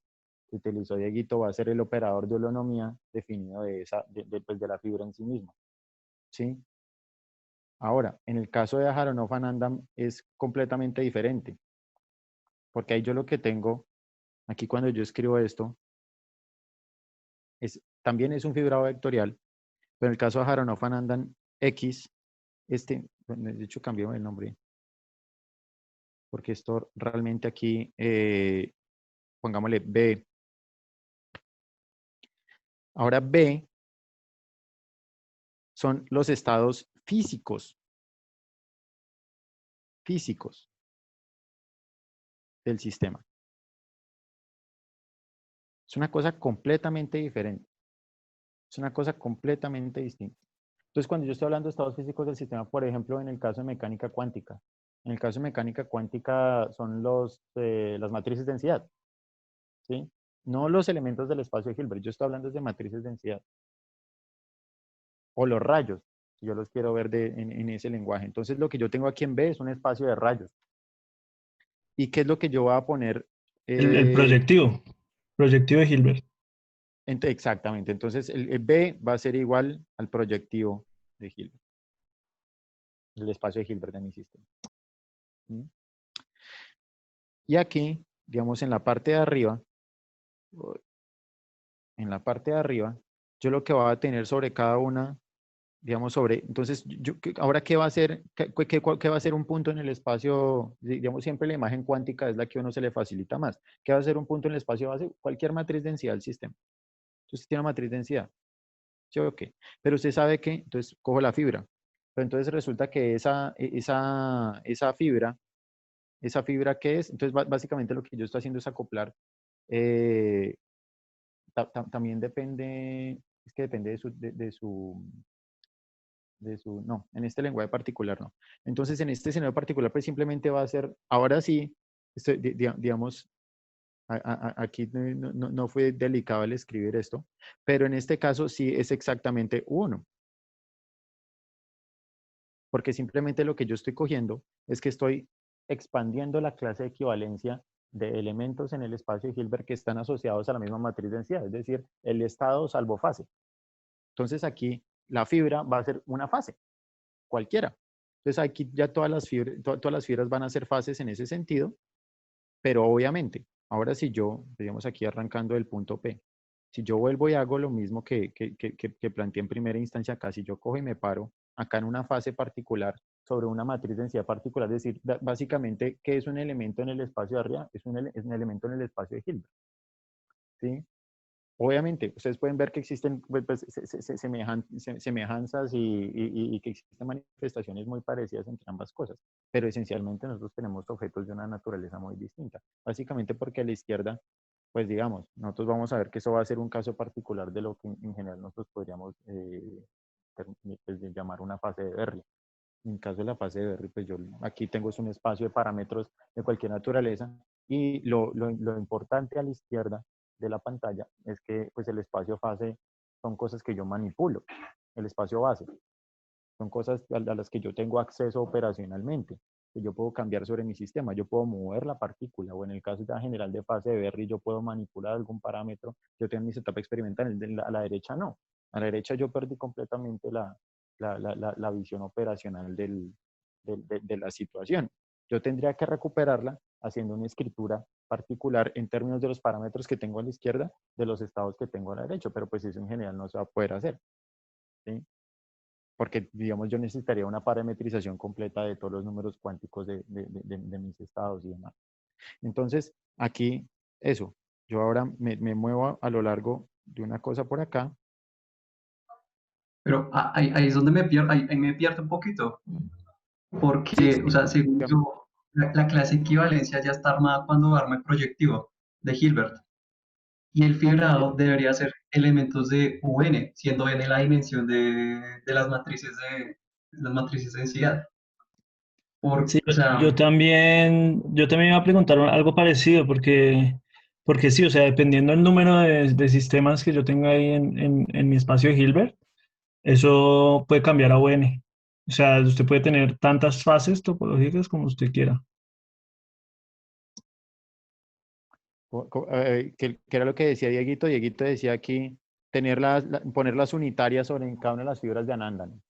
Dieguito, va a ser el operador de holonomía definido pues, de la fibra en sí misma. ¿Sí? Ahora, en el caso de Aharonov-Anandam es completamente diferente, porque ahí yo lo que tengo, aquí cuando yo escribo esto, también es un fibrado vectorial, pero en el caso de Aharonov-Anandam X, de hecho cambió el nombre, porque esto realmente aquí, pongámosle B. Ahora B son los estados físicos del sistema. Es una cosa completamente diferente. Es una cosa completamente distinta. Entonces, cuando yo estoy hablando de estados físicos del sistema, por ejemplo, en el caso de mecánica cuántica, en el caso de mecánica cuántica son las matrices de densidad, ¿sí? No los elementos del espacio de Hilbert, yo estoy hablando de matrices de densidad. O los rayos, si yo los quiero ver en ese lenguaje. Entonces, lo que yo tengo aquí en B es un espacio de rayos. ¿Y qué es lo que yo voy a poner? El proyectivo de Hilbert. Exactamente. Entonces, el B va a ser igual al proyectivo de Hilbert. El espacio de Hilbert de mi sistema. ¿Mm? Y aquí, digamos, en la parte de arriba, yo lo que voy a tener sobre cada una, digamos, entonces, ahora, ¿qué va a ser? ¿Qué va a ser un punto en el espacio? Digamos, siempre la imagen cuántica es la que a uno se le facilita más. ¿Qué va a ser un punto en el espacio base? Cualquier matriz de densidad del sistema. Entonces, tiene una matriz de densidad. ¿Sí o qué? Pero usted sabe que, entonces, cojo la fibra. Pero entonces resulta que esa fibra, ¿qué es? Entonces, básicamente lo que yo estoy haciendo es acoplar. También depende, es que depende no, en este lenguaje particular no. Entonces, en este escenario particular, pues simplemente va a ser, ahora sí, digamos, aquí no fue delicado el escribir esto, pero en este caso sí es exactamente 1. Porque simplemente lo que yo estoy cogiendo es que estoy expandiendo la clase de equivalencia de elementos en el espacio de Hilbert que están asociados a la misma matriz de densidad, es decir, el estado salvo fase. Entonces aquí la fibra va a ser una fase, cualquiera. Entonces aquí ya todas las fibras van a ser fases en ese sentido, pero obviamente, ahora si yo, digamos aquí arrancando del punto P, si yo vuelvo y hago lo mismo que planteé en primera instancia acá, si yo cojo y me paro acá en una fase particular sobre una matriz de densidad particular, es decir, básicamente, ¿qué es un elemento en el espacio de arriba? Es un elemento en el espacio de Hilbert. ¿Sí? Obviamente, ustedes pueden ver que existen pues, semejanzas y que existen manifestaciones muy parecidas entre ambas cosas, pero esencialmente nosotros tenemos objetos de una naturaleza muy distinta. Básicamente porque a la izquierda, pues digamos, nosotros vamos a ver que eso va a ser un caso particular de lo que en general nosotros podríamos pues, llamar una fase de Berry. En el caso de la fase de Berry, pues yo aquí tengo un espacio de parámetros de cualquier naturaleza y lo importante a la izquierda de la pantalla es que pues el espacio fase son cosas que yo manipulo. El espacio base son cosas a las que yo tengo acceso operacionalmente, que yo puedo cambiar sobre mi sistema. Yo puedo mover la partícula o en el caso ya general de fase de Berry yo puedo manipular algún parámetro. Yo tengo mi setup experimental, a la derecha no. A la derecha yo perdí completamente la visión operacional de la situación. Yo tendría que recuperarla haciendo una escritura particular en términos de los parámetros que tengo a la izquierda, de los estados que tengo a la derecha, pero pues eso en general no se va a poder hacer. ¿Sí? Porque, digamos, yo necesitaría una parametrización completa de todos los números cuánticos de mis estados y demás. Entonces, aquí, eso. Yo ahora me muevo a lo largo de una cosa por acá. Pero ahí es donde ahí me pierdo un poquito. Porque, Sí, o sea, según digamos, yo, la clase equivalencia ya está armada cuando arma el proyectivo de Hilbert. Y el fibrado debería ser elementos de UN, siendo n la dimensión de las matrices de densidad. Sí, O sea, yo también iba a preguntar algo parecido porque Porque sí, o sea, dependiendo del número de sistemas que yo tenga ahí en mi espacio de Hilbert, eso puede cambiar a UN. O sea, usted puede tener tantas fases topológicas como usted quiera. ¿Qué era lo que decía Dieguito? Dieguito decía aquí poner las unitarias sobre cada una de las fibras de Anandan.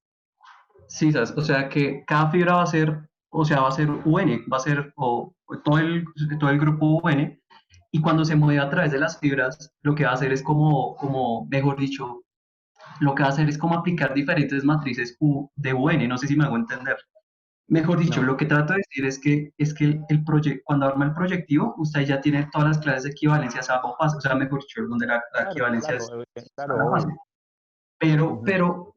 Sí, ¿sabes? O sea que cada fibra va a ser, o sea, va a ser UN, va a ser todo el grupo UN, y cuando se mueve a través de las fibras, lo que va a hacer es mejor dicho, lo que va a hacer es como aplicar diferentes matrices de UN, no sé si me hago entender. Mejor dicho, No. lo que trato de decir es que cuando arma el proyectivo, usted ya tiene todas las clases de equivalencia a salvo fase, o sea, mejor dicho, donde la Claro, equivalencia es claro, a la fase. obvio. Ujú. Pero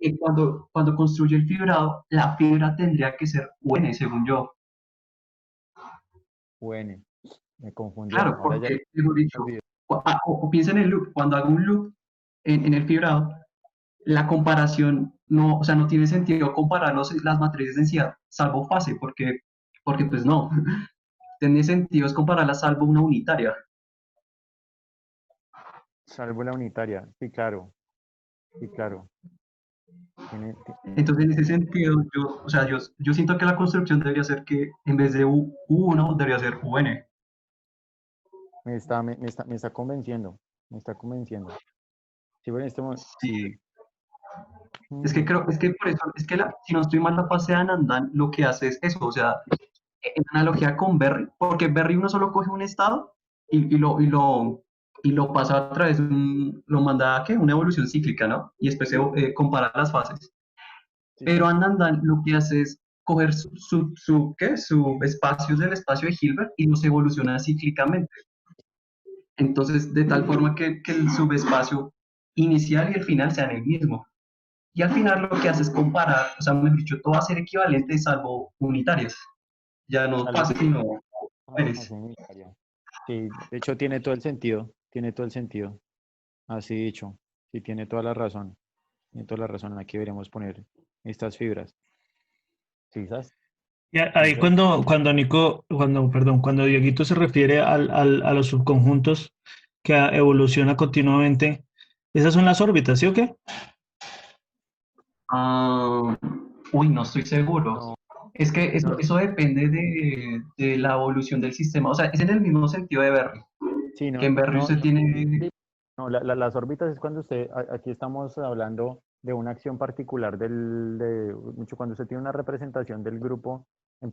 cuando construye el fibrado, la fibra tendría que ser UN, según yo. UN, me confundieron. Claro, Ahora ya porque, mejor dicho, olvidé. o piensa en el loop, cuando hago un loop en el fibrado, la comparación no, o sea, no tiene sentido comparar las matrices de densidad salvo fase, porque pues no, tiene sentido es compararlas salvo una unitaria. Salvo la unitaria. Sí, claro. Sí, claro. Entonces, en ese sentido, o sea, yo siento que la construcción debería ser que en vez de U1 debería ser UN. Me está convenciendo. Me está convenciendo. Sí, bueno, en este momento. Sí. Es que por eso, si no estoy mal, la fase de Anandan lo que hace es eso, o sea, en analogía con Berry, porque Berry uno solo coge un estado y lo pasa a través de lo manda a ¿qué? Una evolución cíclica, ¿no? Y después se compara las fases. Sí, Pero sí. Anandan lo que hace es coger su espacio del espacio de Hilbert y los evoluciona cíclicamente. Entonces, de tal forma que el subespacio inicial y el final sean el mismo. Y al final lo que hace es comparar, o sea, mejor dicho, todo va a ser equivalente salvo unitarias. Ya no Salvo fase, sino así eres. unitaria. Sí, de hecho tiene todo el sentido. Tiene todo el sentido. Así dicho. Sí, tiene toda la razón. Tiene toda la razón. Aquí deberíamos poner estas fibras. ¿Sí, sabes? Y ahí Entonces, cuando Dieguito se refiere a los subconjuntos que evoluciona continuamente, esas son las órbitas, ¿sí o qué? Ah, uy, no estoy seguro. no, Es que no, eso depende de la evolución del sistema. O sea, es en el mismo sentido de Berry, sí, que en Berry usted tiene... sí, no, las órbitas es cuando aquí estamos hablando de una acción particular mucho cuando usted tiene una representación del grupo en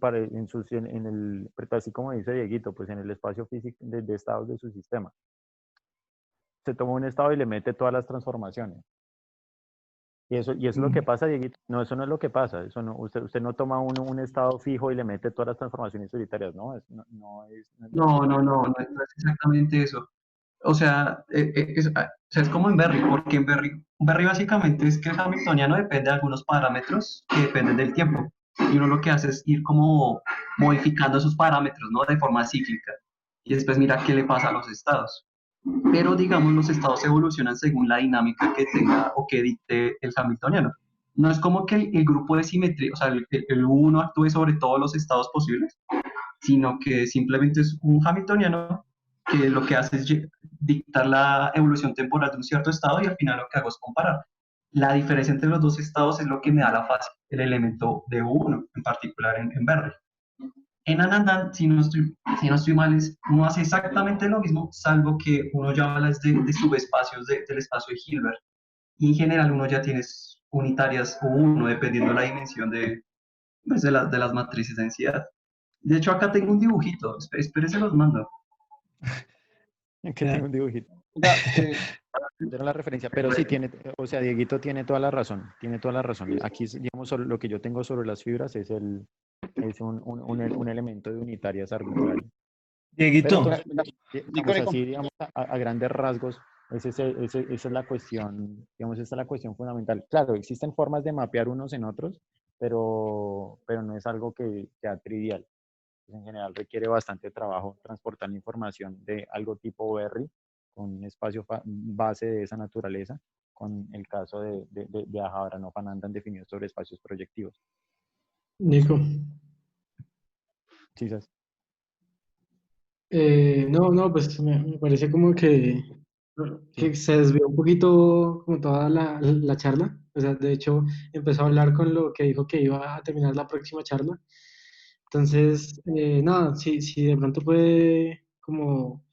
el, pues, así como dice Dieguito, pues en el espacio físico de estados de su sistema. Se toma un estado y le mete todas las transformaciones. Y eso es lo que pasa, Dieguito. No, eso no es lo que pasa. Eso no, usted no toma un estado fijo y le mete todas las transformaciones solitarias. No, no es así. No es exactamente eso. O sea, o sea, es como en Berry, porque en Berry básicamente es que el hamiltoniano depende de algunos parámetros que dependen del tiempo. Y uno lo que hace es ir como modificando esos parámetros, ¿no? De forma cíclica. Y después mira qué le pasa a los estados. Pero digamos, los estados evolucionan según la dinámica que tenga o que dicte el hamiltoniano. No es como que el grupo de simetría, o sea, el U1 actúe sobre todos los estados posibles, sino que simplemente es un hamiltoniano que lo que hace es dictar la evolución temporal de un cierto estado y al final lo que hago es comparar. La diferencia entre los dos estados es lo que me da la fase, el elemento de U1, en particular en Berry. En Anandan, si no estoy mal, uno hace exactamente lo mismo, salvo que uno ya habla de subespacios del espacio de Hilbert. Y en general uno ya tiene unitarias o uno, dependiendo de la dimensión pues, de las matrices de densidad. De hecho, acá tengo un dibujito. Espérese, los mando. Que tengo un dibujito. Oiga, Era la referencia, pero sí tiene, o sea, Dieguito tiene toda la razón, tiene toda la razón. Aquí, digamos, lo que yo tengo sobre las fibras es un elemento de unitarias arbitrario. Pero Dieguito, entonces, Nico, digamos Nico, así, digamos, a grandes rasgos, esa es la cuestión, digamos, esa es la cuestión fundamental. Claro, existen formas de mapear unos en otros, pero no es algo que sea trivial. En general requiere bastante trabajo transportar la información de algo tipo Berry con un espacio base de esa naturaleza, con el caso de Alhambra no Panandan definido sobre espacios proyectivos. Nico, ¿Sí sabes? No, pues me parece como que Sí. se desvió un poquito como toda la charla. O sea, de hecho, empezó a hablar con lo que dijo que iba a terminar la próxima charla. Entonces, nada, si de pronto puede como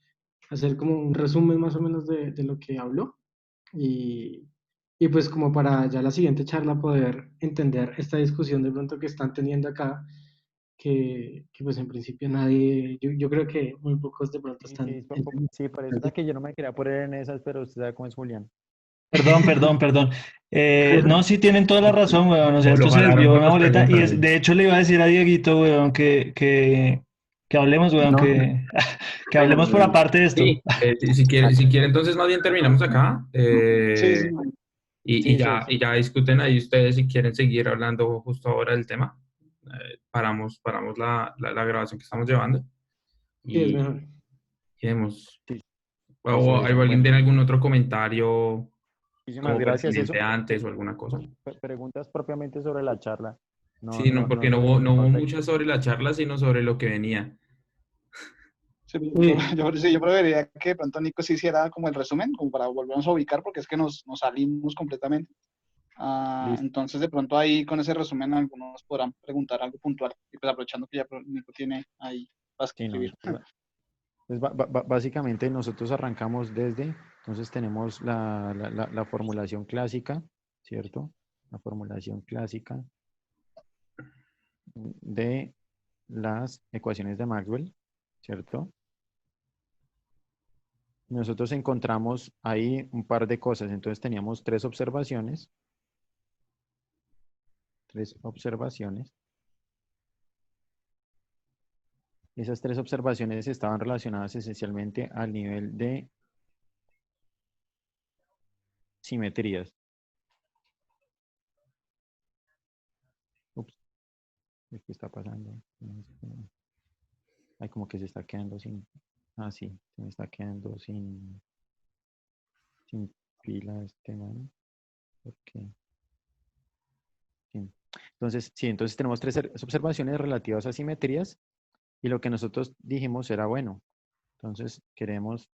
hacer como un resumen más o menos de lo que habló y, y pues como para ya la siguiente charla poder entender esta discusión de pronto que están teniendo acá, que pues en principio nadie, yo creo que muy pocos de pronto Sí, están entendiendo. sí, por eso era que yo no me quería poner en esas, pero usted sabe cómo es Julián. Perdón, perdón, perdón. No, sí tienen toda la razón, weón. O sea, Lo esto se jalaron desvió por una las boleta y preguntas, de hecho le iba a decir a Dieguito, weón, que hablemos, weón, No, que hablemos por aparte de esto. Sí, si quiere, entonces más bien terminamos acá Sí, sí. y Sí, sí, ya, sí. y ya discuten ahí ustedes si quieren seguir hablando justo ahora del tema. Paramos la grabación que estamos llevando Sí, es y, mejor. y vemos. Sí, ¿O eso. alguien Bueno, tiene algún otro comentario muchísimas como gracias. pertinente Eso, antes o alguna cosa? preguntas propiamente sobre la charla. No, Sí, no, no, no porque no sobre hubo, los no hubo aspectos. muchas sobre la charla, sino sobre lo que venía. Sí, Sí, sí, yo preferiría que de pronto Nico sí hiciera como el resumen, como para volvernos a ubicar, porque es que nos salimos completamente. Listo. Entonces, de pronto ahí con ese resumen algunos podrán preguntar algo puntual. Y pues aprovechando que ya Nico tiene ahí para Sí, no, escribir. pues básicamente nosotros arrancamos desde, entonces tenemos la formulación clásica, ¿cierto? La formulación clásica de las ecuaciones de Maxwell, ¿cierto? Nosotros encontramos ahí un par de cosas, entonces teníamos tres observaciones. Esas tres observaciones estaban relacionadas esencialmente al nivel de simetrías. Ups, ¿qué está pasando? Ay, como que se está quedando sin... Ah, sí, se me está quedando sin pila este man. Ok, sí. Entonces, sí, entonces tenemos tres observaciones relativas a simetrías y lo que nosotros dijimos era, bueno, entonces queremos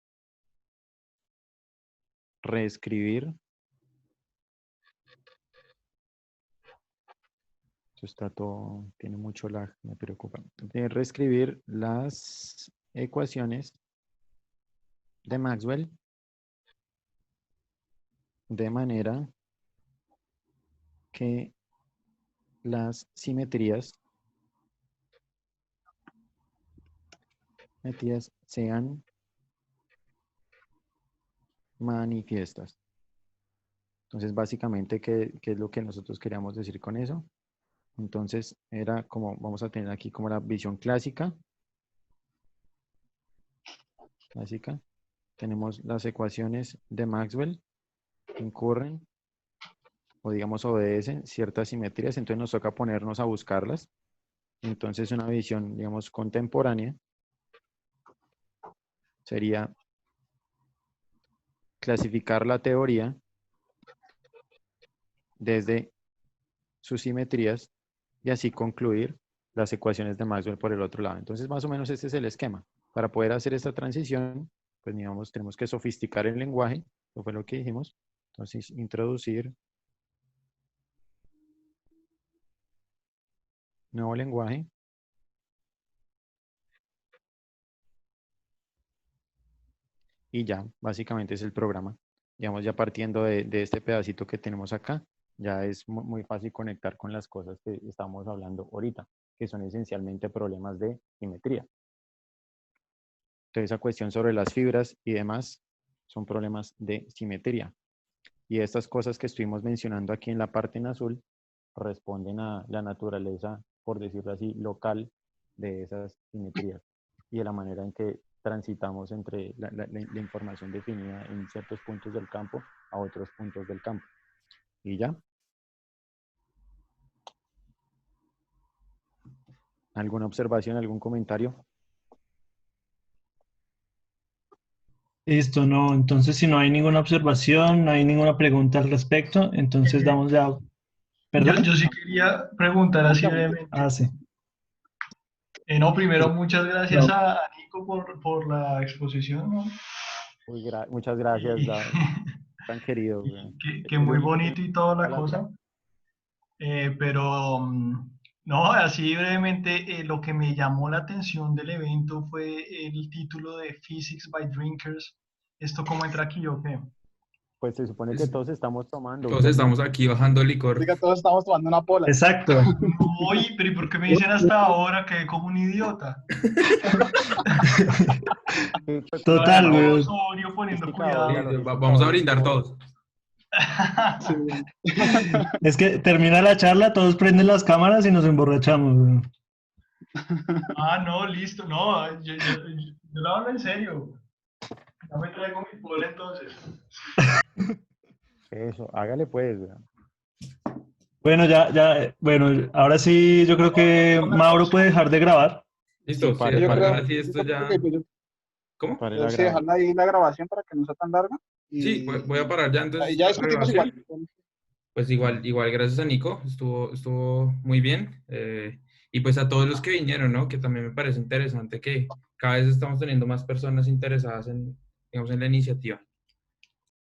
reescribir, esto está todo, tiene mucho lag, me preocupa, de reescribir las ecuaciones de Maxwell de manera que las simetrías sean manifiestas. Entonces, básicamente, ¿qué es lo que nosotros queríamos decir con eso? Entonces, era como, vamos a tener aquí como la visión clásica. Tenemos las ecuaciones de Maxwell que incurren o digamos obedecen ciertas simetrías, entonces nos toca ponernos a buscarlas. Entonces, una visión, digamos, contemporánea sería clasificar la teoría desde sus simetrías y así concluir las ecuaciones de Maxwell por el otro lado. Entonces, más o menos este es el esquema. Para poder hacer esta transición, pues digamos, tenemos que sofisticar el lenguaje, eso fue lo que dijimos. Entonces, introducir nuevo lenguaje y ya, básicamente es el programa. Digamos, ya partiendo de este pedacito que tenemos acá, ya es muy fácil conectar con las cosas que estamos hablando ahorita, que son esencialmente problemas de simetría. Entonces, esa cuestión sobre las fibras y demás son problemas de simetría. Y estas cosas que estuvimos mencionando aquí en la parte en azul responden a la naturaleza, por decirlo así, local de esas simetrías y de la manera en que transitamos entre la información definida en ciertos puntos del campo a otros puntos del campo. ¿Y ya? ¿Alguna observación, algún comentario? Listo, no. Entonces, si no hay ninguna observación, no hay ninguna pregunta al respecto, entonces Eh, damos ya. yo ¿Perdón? sí quería preguntar así Únicamente. brevemente. Ah, sí. No, primero, muchas gracias a Nico por la exposición, ¿no? Muchas gracias, Y, tan querido. y Weón. que muy bonito y toda la Palabra. cosa. Pero no, así brevemente, lo que me llamó la atención del evento fue el título de Physics by Drinkers. ¿Esto cómo entra aquí o qué? Pues se supone que todos estamos tomando. Todos estamos aquí bajando licor. Diga, todos estamos tomando una pola. Exacto. Uy, pero ¿y por qué me dicen hasta ahora que como un idiota? Total, Todo weón. sobrio, poniendo Logística, cuidado. logística, Vamos a brindar todos. Es que termina la charla, todos prenden las cámaras y nos emborrachamos, weón. Ah, no, listo. No, yo lo hablo en serio. Ya me traigo mi pola entonces. Eso, hágale pues, weón. Bueno, bueno, ahora sí yo creo que Mauro puede dejar de grabar. Listo, sí, pare, Yo pare. creo, ahora sí esto yo ya... creo que yo- ¿Cómo? Pare la sí, graba. dejarla ahí la grabación para que no sea tan larga. Sí, voy a parar ya entonces Ahí ya la discutimos grabación. igual. Pues igual, gracias a Nico, estuvo muy bien. Y pues a todos los que vinieron, ¿no? Que también me parece interesante que cada vez estamos teniendo más personas interesadas en, digamos, en la iniciativa.